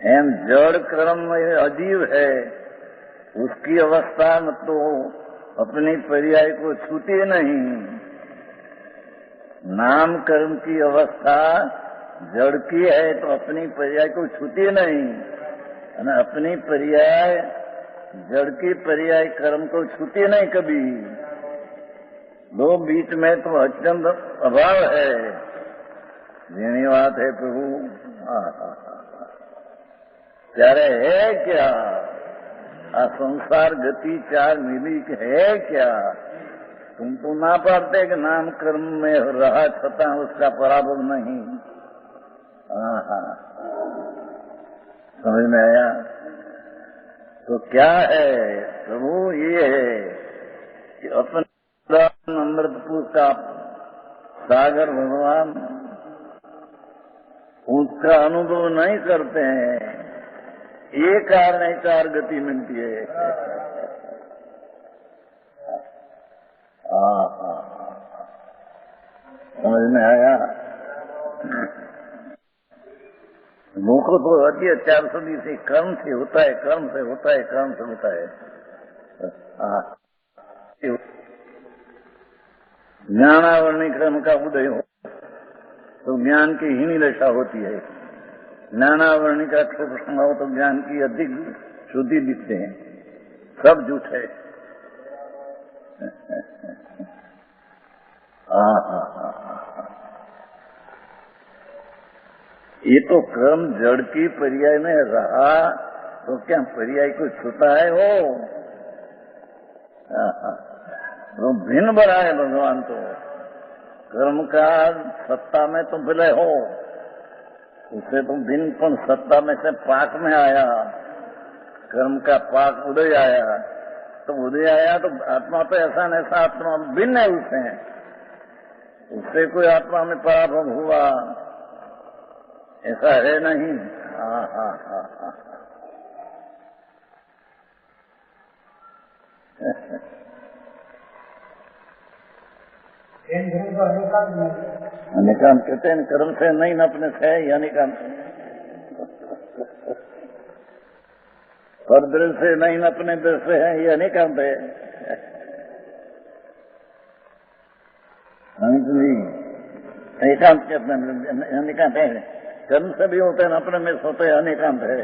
Speaker 1: एम जड़ कर्म में अजीब है, उसकी अवस्था में तो अपनी पर्याय को छूती नहीं। नाम कर्म की अवस्था जड़ की है तो अपनी पर्याय को छूती नहीं, और अपनी पर्याय जड़ की पर्याय कर्म को छूती नहीं कभी। दो बीच में तो अत्यंत अभाव है। जीनी बात है प्रभु। ત્યારે है क्या? संसार गति चार मिली है क्या? तुम तो ना पाते कि नाम कर्म में रहा छता उसका पराभव नहीं। समझ में आया? तो क्या है प्रभु? ये है कि अपने अमृतपुर का सागर भगवान, उसका अनुभव नहीं करते हैं। ये कारण है चार गति मिलती है। समझ में आया? मुझको तो अति अत्यार सदी से कर्म से होता है, कर्म से होता है, कर्म से होता है। ज्ञानावरणी क्रम का उदय हो तो ज्ञान की हीनी दशा होती है। ज्ञानावरणी का प्रसंग हो तो ज्ञान की अधिक शुद्धि दिखते हैं। सब झूठ है। ये तो कर्म जड़ की पर्याय में रहा तो क्या पर्याय को छूता है वो? तो भिन्न बड़ा है भगवान। तो कर्म का सत्ता में तो विलय हो, उसे तो भिन्न सत्ता में से पाक में आया। कर्म का पाक उदय आया, तो उदय आया तो आत्मा तो ऐसा न ऐसा आत्मा भिन्न है उससे। उससे कोई आत्मा में पराभव हुआ ऐसा है नहीं। अनिकांत कहते हैं कर्म से नहीं नपने से है अनिकांत। पर दिल से नहीं नपने दिल से है ये अनिकांत है। एकांत कहते हैं, अनिकांत है। कर्म से भी होते हैं, अपने में सोते हैं, अनिकांत है।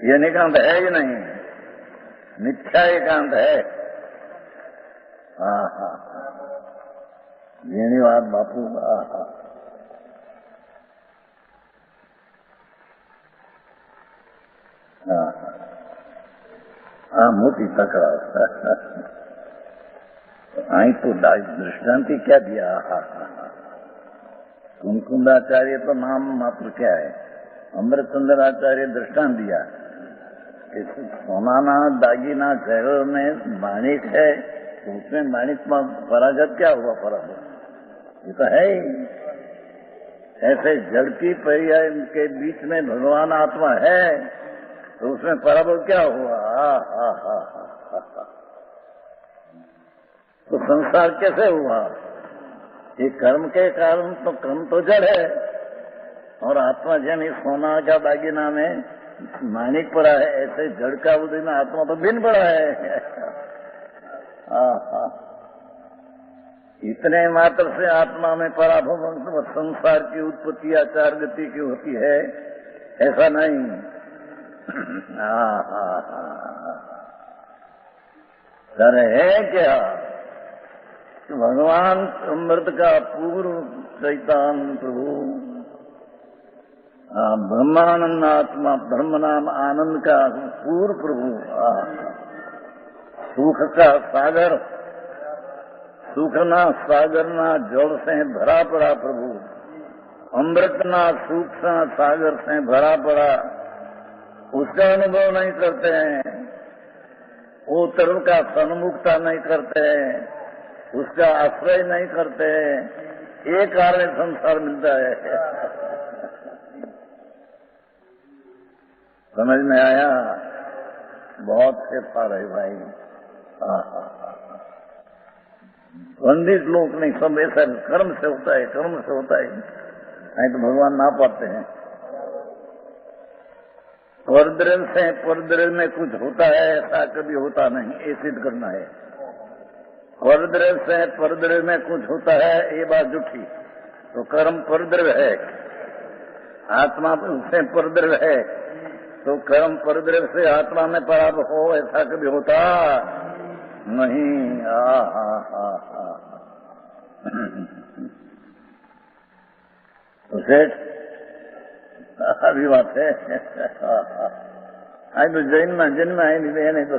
Speaker 1: ये निकांत है ही नहीं, मिथ्या एकांत है। हाँ, धन्यवाद बापू। मोटी तकरार। आई तो दृष्टांति क्या दिया। कुमकुंदाचार्य तो नाम मात्र क्या है, अमृतचंद्र आचार्य दृष्टांत दिया कि सोनाना दागीना शहरों में माणिक है, तो उसमें माणिक में परागत क्या हुआ? परागत ये तो है ही। ऐसे जड़ की पर्याय के बीच में भगवान आत्मा है, तो उसमें पराभव क्या हुआ? तो संसार कैसे हुआ? ये कर्म के कारण, तो कर्म तो जड़ है, और आत्मा जन सोना का दागिना में माणिक पड़ा है, ऐसे जड़ का उदय में आत्मा तो भिन्न पड़ा है। इतने मात्र से आत्मा में पराभव संसार की उत्पत्ति आचार गति की होती है, ऐसा नहीं। सर है क्या तो भगवान अमृत का पूर्व चैतन प्रभु, ब्रह्मानंद आत्मा, ब्रह्म नाम आनंद का पूर्व प्रभु, सुख का सागर, सुखना सागरना जल से भरा पड़ा प्रभु, अमृतना सुख सा सागर से भरा पड़ा, उसका अनुभव नहीं करते हैं, वो तरह का सन्मुखता नहीं करते हैं, उसका आश्रय नहीं करते हैं, एक कारण संसार मिलता है। समझ में आया? बहुत फेरफार है भाई। पंडित लोग नहीं, सब ऐसा कर्म से होता है, कर्म से होता है। नहीं तो भगवान ना पाते हैं। परद्रव्य से परद्रव्य में कुछ होता है, ऐसा कभी होता नहीं, ये सिद्ध करना है। परद्रव्य से परद्रव्य में कुछ होता है, ये बात झूठी। तो कर्म परद्रव्य है, आत्मा से परद्रव्य है, तो कर्म परद्रव्य से आत्मा में पराभव हो, ऐसा कभी होता नहीं। तो सेठ अभी बात है। आई तो जैन में है नहीं तो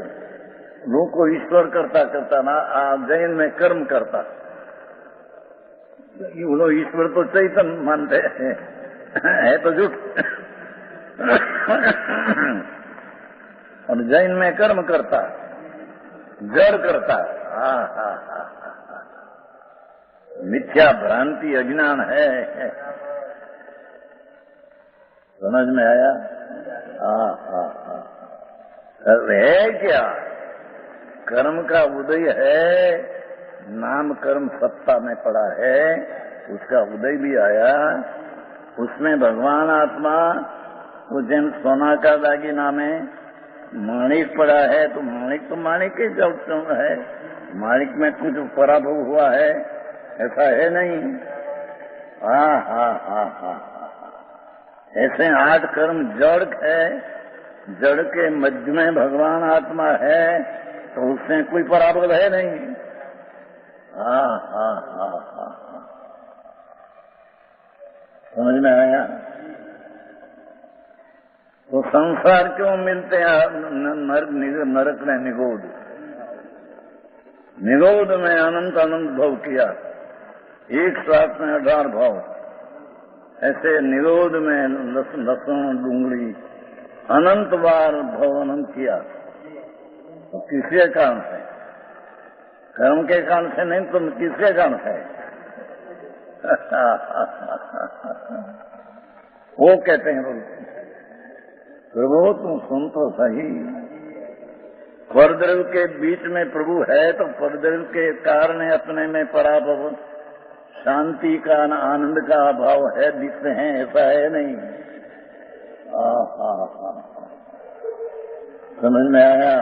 Speaker 1: लोग को ईश्वर करता ना, जैन में कर्म करता। लोग ईश्वर तो चैतन्य मानते है तो झूठ, और जैन में कर्म करता, जड़ करता। मिथ्या भ्रांति अज्ञान है। समझ में आया? है क्या? कर्म का उदय है, नाम कर्म सत्ता में पड़ा है, उसका उदय भी आया, उसमें भगवान आत्मा उज्जैन सोना का दागिना में माणिक पड़ा है, तो माणिक ही जब है, माणिक में कुछ पराभव हुआ है, ऐसा है नहीं। ऐसे 8 कर्म जड़ है, जड़ के मध्य में भगवान आत्मा है, तो उसमें कोई पराभव है नहीं। समझ में आया? तो संसार क्यों मिलते हैं नरक में? निगोद में अनंत भव किया, एक साथ में 18 भाव, ऐसे निरोध में लहसुन डूंगरी अनंत बार भव अनंत किया। तो किसके कारण से? कर्म के कारण से नहीं, तो किसके कारण से? वो कहते हैं प्रभु तुम सुन तो सही, परद्रव्य के बीच में प्रभु है, तो परद्रव्य के कारण अपने में पराभव, शांति का आनंद का अभाव है, दिखते हैं, ऐसा है नहीं। समझ में आया?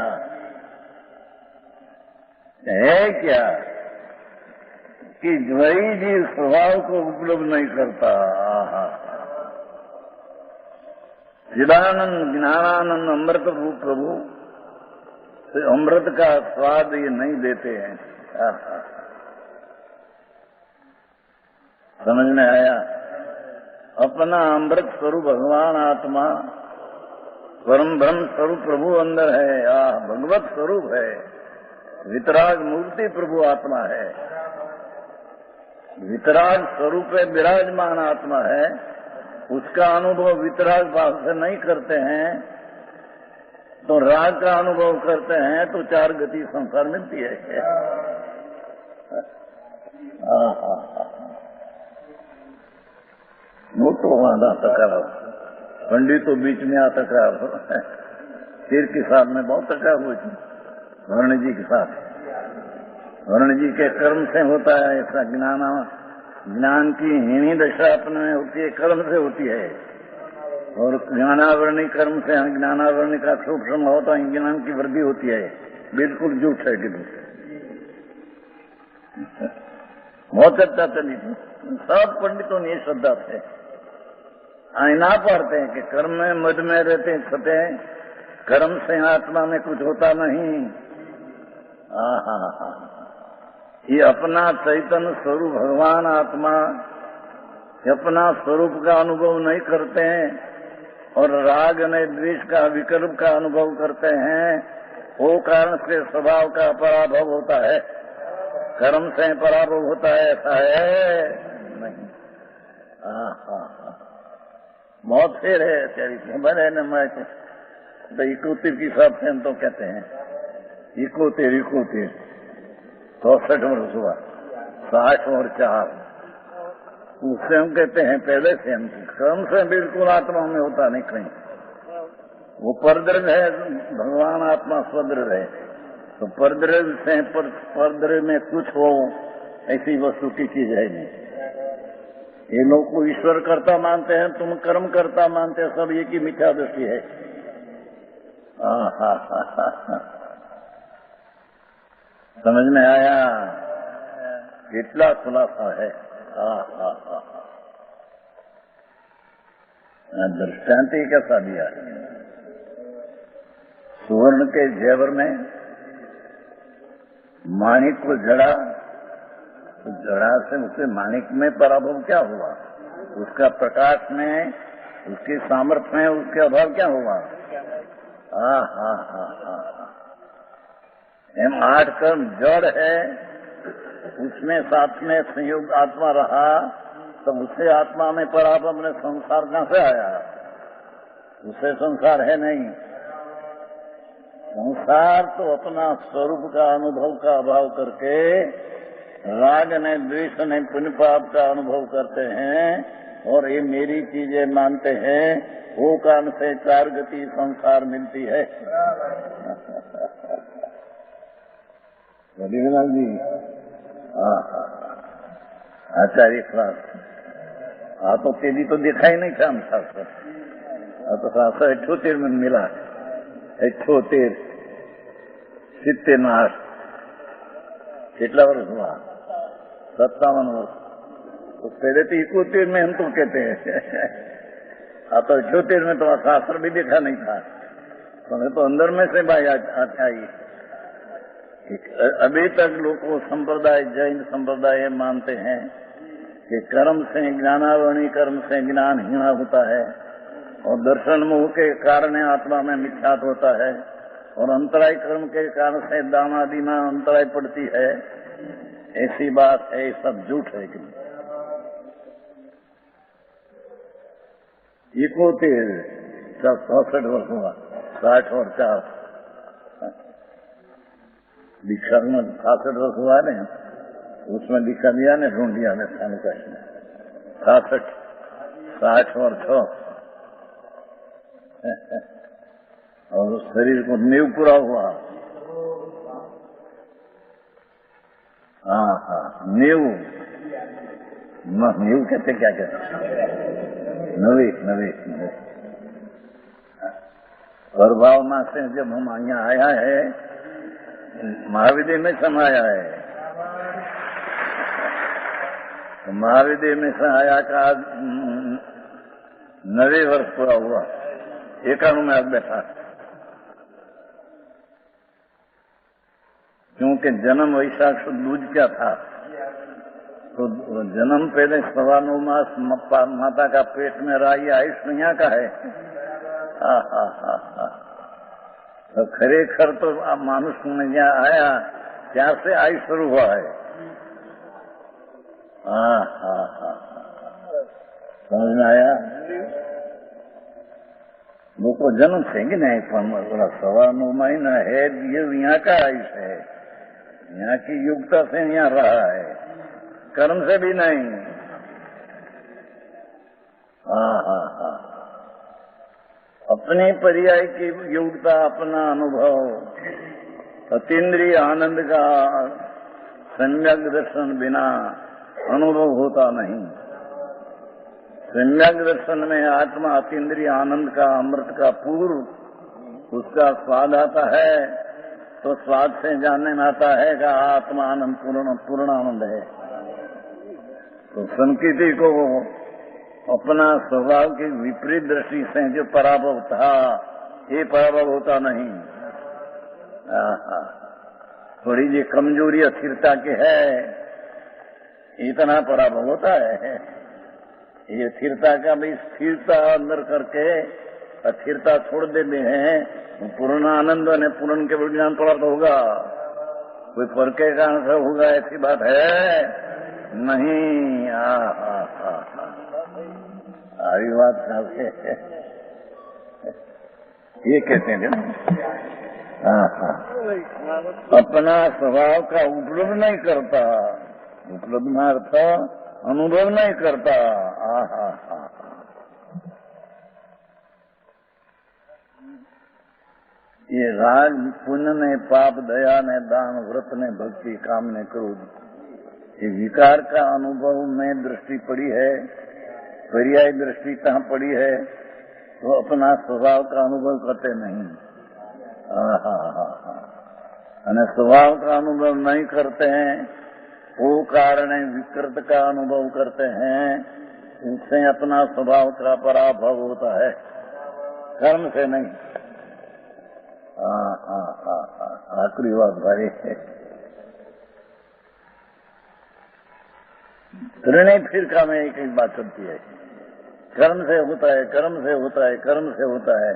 Speaker 1: है क्या कि वही जीव स्वभाव को उपलब्ध नहीं करता, चिदानंद ज्ञानानंद अमृत रूप प्रभु अमृत का स्वाद ये नहीं देते हैं। समझ में आया? अपना अमृत स्वरूप भगवान आत्मा परम ब्रह्म स्वरूप प्रभु अंदर है, भगवत स्वरूप है, वितराग मूर्ति प्रभु आत्मा है, वितराग स्वरूप है, विराजमान आत्मा है। उसका अनुभव वितराग भाव से नहीं करते हैं तो राग का अनुभव करते हैं तो चार गति संसार मिलती है। वो तो वहां टकराव, पंडितों बीच में आता टकराव, सिर के साथ में बहुत टकराव हुई थी वर्ण जी के साथ। वर्ण जी के कर्म से होता है ऐसा ज्ञान की हीनी दशा अपने में होती है, कर्म से होती है, और ज्ञानावरणी कर्म से ज्ञानावरणी का सूक्ष्म होता है, ज्ञान की वृद्धि होती है। बिल्कुल झूठ है कि बहुत अच्छा चली थी। सब पंडितों ने ये श्रद्धा थे, आईना पढ़ते हैं कि कर्म में मद में रहते छते, कर्म से आत्मा में कुछ होता नहीं। ये अपना चैतन्य स्वरूप भगवान आत्मा अपना स्वरूप का अनुभव नहीं करते हैं और राग ने द्वेष का विकल्प का अनुभव करते हैं, वो कारण से स्वभाव का पराभव होता है, कर्म से पराभव होता है, ऐसा है नहीं। बहुत फेर है चरित्र है न। मैं तो इकोतिर की हिसाब से हम तो कहते हैं इकोतिर 64 वर्ष हुआ, 60 और 4 उससे हम कहते हैं पहले से हम कर्म से बिल्कुल आत्मा में होता नहीं कहीं। वो परद्रव्य है, भगवान आत्मा स्वद्रव्य है, तो परद्रव्य से परद्रव्य में कुछ हो ऐसी वस्तु की चीज है नहीं। ये लोग को ईश्वर करता मानते हैं, तुम कर्म करता मानते हैं, सब एक ही मिथ्या दृष्टि है। समझ में आया? कितना खुलासा है। दृष्टांति कैसा दिया? सुवर्ण के जेवर में माणिक को जड़ा, तो जड़ा से उससे माणिक में पराभव क्या हुआ? उसका प्रकाश में, उसके सामर्थ्य में उसके अभाव क्या हुआ? एम 8 कर्म जड़ है, उसमें साथ में संयोग आत्मा रहा, तो उससे आत्मा में पराभव में संसार कहां से आया? उससे संसार है नहीं। संसार तो अपना स्वरूप का अनुभव का अभाव करके राग ने द्वेष ने पुण्य पाप का अनुभव करते हैं और ये मेरी चीजें मानते हैं, वो कारण से 4 गति संसार मिलती है। रविलाल जी, आचार्य क्लास तो तेजी तो देखा ही नहीं था हम शास्त्र, तो शास्त्र 78 में मिला, 78 78 कितना वर्ष हुआ? 57 वर्ष। तो पहले तो 71 में हम तो कहते हैं, तो 78 में तो शास्त्र भी देखा नहीं था, तो अंदर में से भाई आई। अभी तक लोग संप्रदाय जैन संप्रदाय मानते हैं कि कर्म से ज्ञानावरणी, कर्म से ज्ञान हीना होता है, और दर्शन मोह के कारण आत्मा में मिथ्यात्व होता है, और अंतराय कर्म के कारण से दान आदि में अंतराय पड़ती है। ऐसी बात है, सब झूठ है। कि 64 वर्ष हुआ, 60 और 4 दीक्षा में 66 वर्ष हुआ ने, उसमें दीक्षा दिया ने, ढूंढ दिया ने स्वामी काशी में 66, 60 और 6 और उस शरीर को नींव पूरा हुआ। नींव कहते क्या कहते? नवी प्रभावना से जब हम यहाँ आया है, महाविद्य में समाया है, तो महाविद्य में समाया का 90 वर्ष पूरा हुआ। एकाणु में आज बैठा, क्योंकि जन्म वैशाख शुद्ध दूज क्या था, तो जन्म पहले 9.25 मास माता का पेट में रहा, ये आयुष यहाँ का है। तो खरेखर तो मानुष में यहाँ आया ત્યાં से आयु शुरू हुआ है। समझ में आया? वो को जन्म से कि नहीं, पर 9.25 महीना है, ये यहाँ का आयुष है, यहाँ की युगता से यहाँ रहा है, कर्म से भी नहीं। अपने पर्याय की योग्यता, अपना अनुभव, अतीन्द्रिय आनंद का सम्यक दर्शन बिना अनुभव होता नहीं। सम्यक दर्शन में आत्मा अतीन्द्रिय आनंद का, अमृत का पूर्व उसका स्वाद आता है, तो स्वाद से जानने में आता है कि आत्मा आनंद पूर्ण आनंद है। तो संकीर्ति को अपना स्वभाव की विपरीत दृष्टि से जो पराभव था, ये पराभव होता नहीं। थोड़ी जी कमजोरी अस्थिरता की है, इतना पराभव होता है। ये स्थिरता का भी स्थिरता अंदर करके अस्थिरता छोड़ देते हैं, पूर्ण आनंद ने पूर्ण के ज्ञान प्राप्त होगा। कोई पर के कारण से होगा ऐसी बात है नहीं। अभी बात ये कहते हैं अपना स्वभाव का उपलब्ध नहीं करता, उपलब्ध में अर्थ अनुभव नहीं करता। ये राग पुण्य ने, पाप दया ने, दान व्रत ने, भक्ति काम ने, क्रोध, ये विकार का अनुभव में दृष्टि पड़ी है, पर्याय दृष्टि कहाँ पड़ी है, तो अपना स्वभाव का अनुभव करते नहीं। અને स्वभाव का अनुभव नहीं करते हैं, वो कारण विकृत का अनुभव करते हैं, उससे अपना स्वभाव का पराभव होता है, कर्म से नहीं। आखिरी बात भाई, त्रिणय फिरका में एक एक बात चलती है, कर्म से होता है, कर्म से होता है, कर्म से होता है।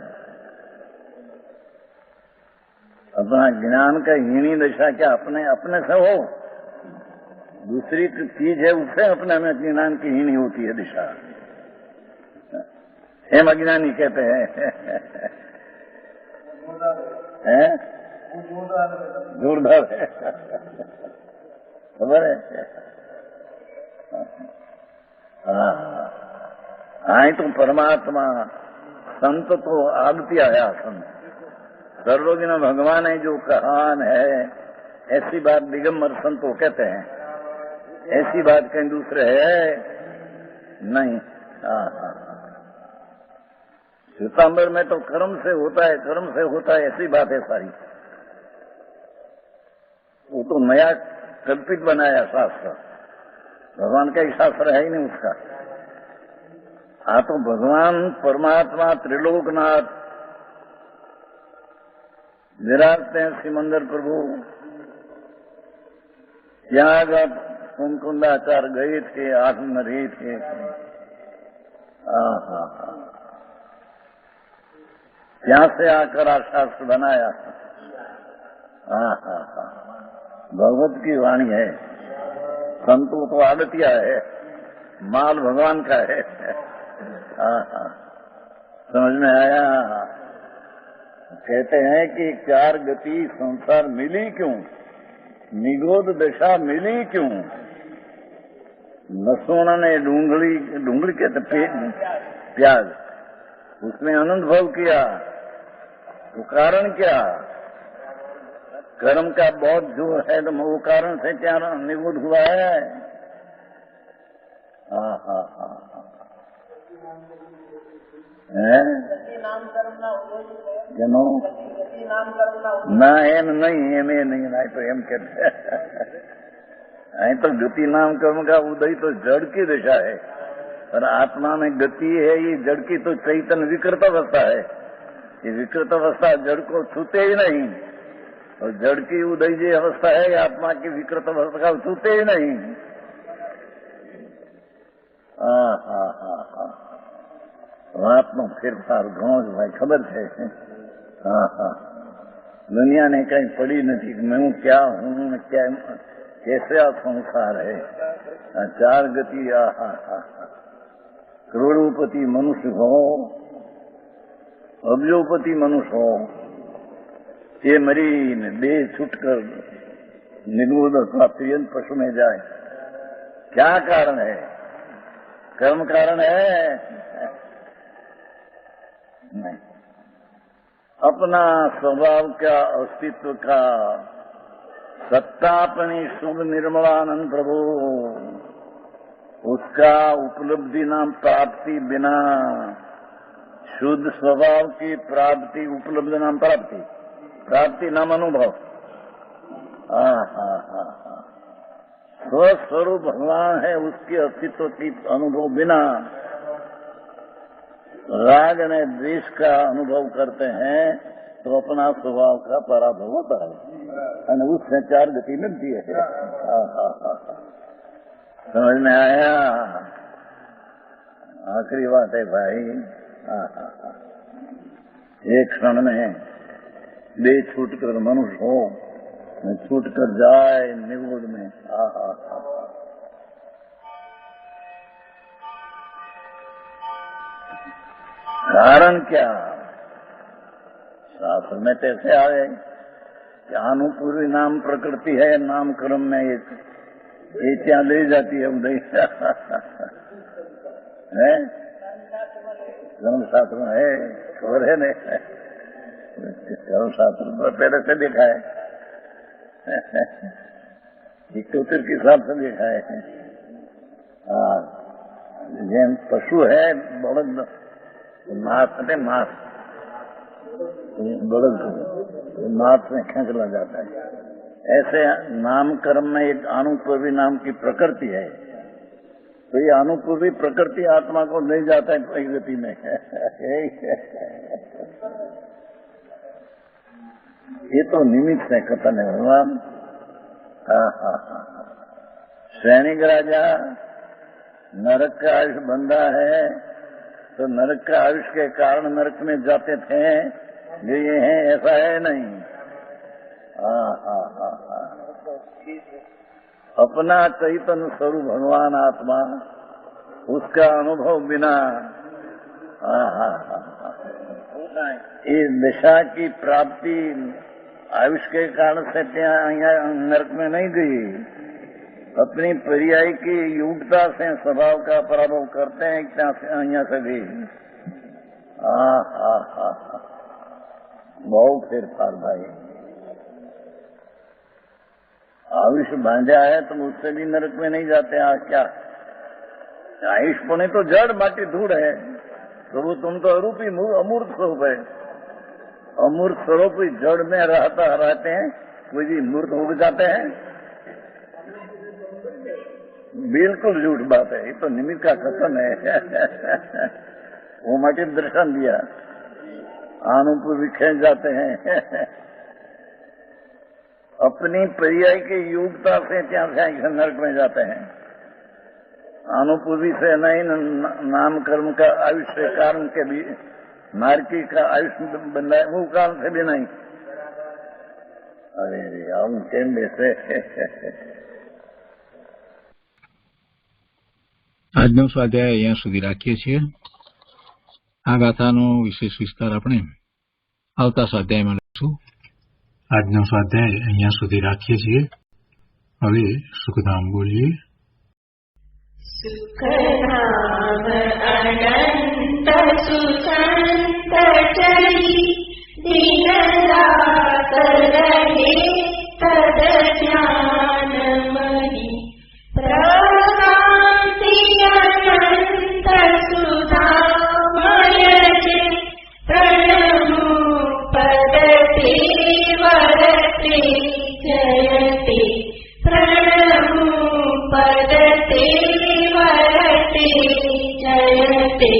Speaker 1: अपना ज्ञान का हीनी दशा क्या अपने अपने से हो, दूसरी चीज है उससे अपने में ज्ञान की हीनी होती है दिशा। हेम अज्ञानी कहते हैं जोरदार है, खबर है? हाँ तो परमात्मा संत तो आगती आया, संत सर्वज्ञ भगवान है जो कहान है, ऐसी बात दिगंबर संतो कहते हैं, ऐसी बात कहीं दूसरे है नहीं। श्वेतांबर में तो कर्म से होता है, कर्म से होता है, ऐसी बात है सारी। वो तो नया कल्पित बनाया शास्त्र, भगवान का ही शास्त्र है ही नहीं उसका। हाँ तो भगवान परमात्मा त्रिलोकनाथ विराजते हैं, सिमंदर प्रभु। यहाँ जब कुंकुंदाचार्य गए थे, आठ में रहे थे, यहाँ से आकर शास्त्र बनाया। भगवत की वाणी है, संतो तो आगतिया है, माल भगवान का है। समझ में आया? कहते हैं कि 4 गति संसार मिली क्यों, निगोद दशा मिली क्यों? लक्ष्मण ने ढूंढली कहते प्याज, उसने अनुभव किया, तो कारण क्या? कर्म का बहुत जोर है, तो वो कारण से क्या निगोद हुआ है? ના એમ નહીં, એમ એ નહીં, ના તો એમ કે અહીં तो गति नाम कर्म का उदय तो जड़ की दशा है, और आत्मा में गति है, ये जड़ की तो चैतन्य विकृत अवस्था है। ये विकृत अवस्था जड़ को छूते ही नहीं, और जड़ की उदय जी अवस्था है आत्मा की विकृत अवस्था को छूते ही नहीं। વાતનો ફેરફાર ઘણો જ ભાઈ ખબર છે। दुनिया ने कहीं पड़ी नहीं कि मैं क्या हूँ, क्या कैसा संसार है। चार गति करोड़ोपति मनुष्य हो, अब्जोपति मनुष्य हो, ये मरी देह छूटकर निगूढ़ अथवा प्रियंत पशु में जाए, क्या कारण है? कर्म कारण है? नहीं, अपना स्वभाव का अस्तित्व का सत्ता अपनी शुभ निर्मलानंद प्रभु, उसका उपलब्धि नाम प्राप्ति बिना शुद्ध स्वभाव की प्राप्ति, उपलब्धि नाम प्राप्ति, प्राप्ति नाम अनुभव। स्वस्वरूप भगवान है, उसके अस्तित्व की अनुभव बिना राग ने द्वेष का अनुभव करते हैं तो अपना स्वभाव का पराभव होता है, और उससे चार गति मिलती है। समझ में आया? आखिरी बात है भाई। एक क्षण में दे छूटकर मनुष्य हो, छूटकर जाए निगूढ़ में। कारण क्या? शास्त्र में कैसे आ गए कि अनुपूर्वी नाम प्रकृति है, नामकर्म में ये क्या ले जाती है उदय है? धर्मशास्त्र में है, खबर है नहीं? धर्मशास्त्र पर पहले से देखा है, 71 के हिसाब से देखा है। जैन पशु है, बड़द मांस है, मांस बड़द मांस में खींचला जाता है। ऐसे नामकर्म में एक अनुपूर्वी नाम की प्रकृति है, तो ये अनुपूर्वी प्रकृति आत्मा को ले जाता है कई गति में। ये तो निमित्त है, कथन है भगवान। सैनिक राजा नरक का आयुष बंधा है, तो नरक का आयुष के कारण नरक में जाते थे, ये है ऐसा है नहीं। अपना चैतन्य स्वरूप भगवान आत्मा, उसका अनुभव बिना इस दिशा की प्राप्ति आयुष के कारण से नरक में नहीं गई। अपनी पर्याय की योग्यता से स्वभाव का पराभव करते हैं क्या यहाँ से भी। बहुत फेरफार भाई। आयुष बांधा है तो उससे भी नरक में नहीं जाते। क्या आयुष पुणे तो जड़ माटी धूड़ है, प्रभु तुम तो अरूपी अमूर्त स्वरूप है। अमूर्त स्वरूप जड़ में रहते हैं, कोई भी मूर्त हो जाते हैं। बिल्कुल झूठ बात है, ये तो निमित्त का कथन है। वो माटी दर्शन दिया, अनुपूर्व खींच जाते हैं। अपनी पर्याय की योग्यता से क्या नरक में जाते हैं। अनुपूर्वी से नहीं, नाम कर्म का आयुष्य कारण के भी नारकी का आयुष्य बन रहा है, वो कारण से भी नहीं। अरे हम केम बेसे।
Speaker 2: આજનો સ્વાધ્યાય અહીંયા સુધી રાખીએ છીએ। આ ગાથાનો વિશેષ વિસ્તાર આપણે આવતા સ્વાધ્યાયમાં લઈશું। આજનો સ્વાધ્યાય અહીંયા સુધી રાખીએ છીએ। હવે સુખધામ બોલીએ।
Speaker 3: सुखधाम अनंत सुसंत चली दिन रात रहे तद ज्ञान मणि प्रकांति अनंत सुधामय प्रणमो पदते वरते जयते प्रणमो पदते वरते जयते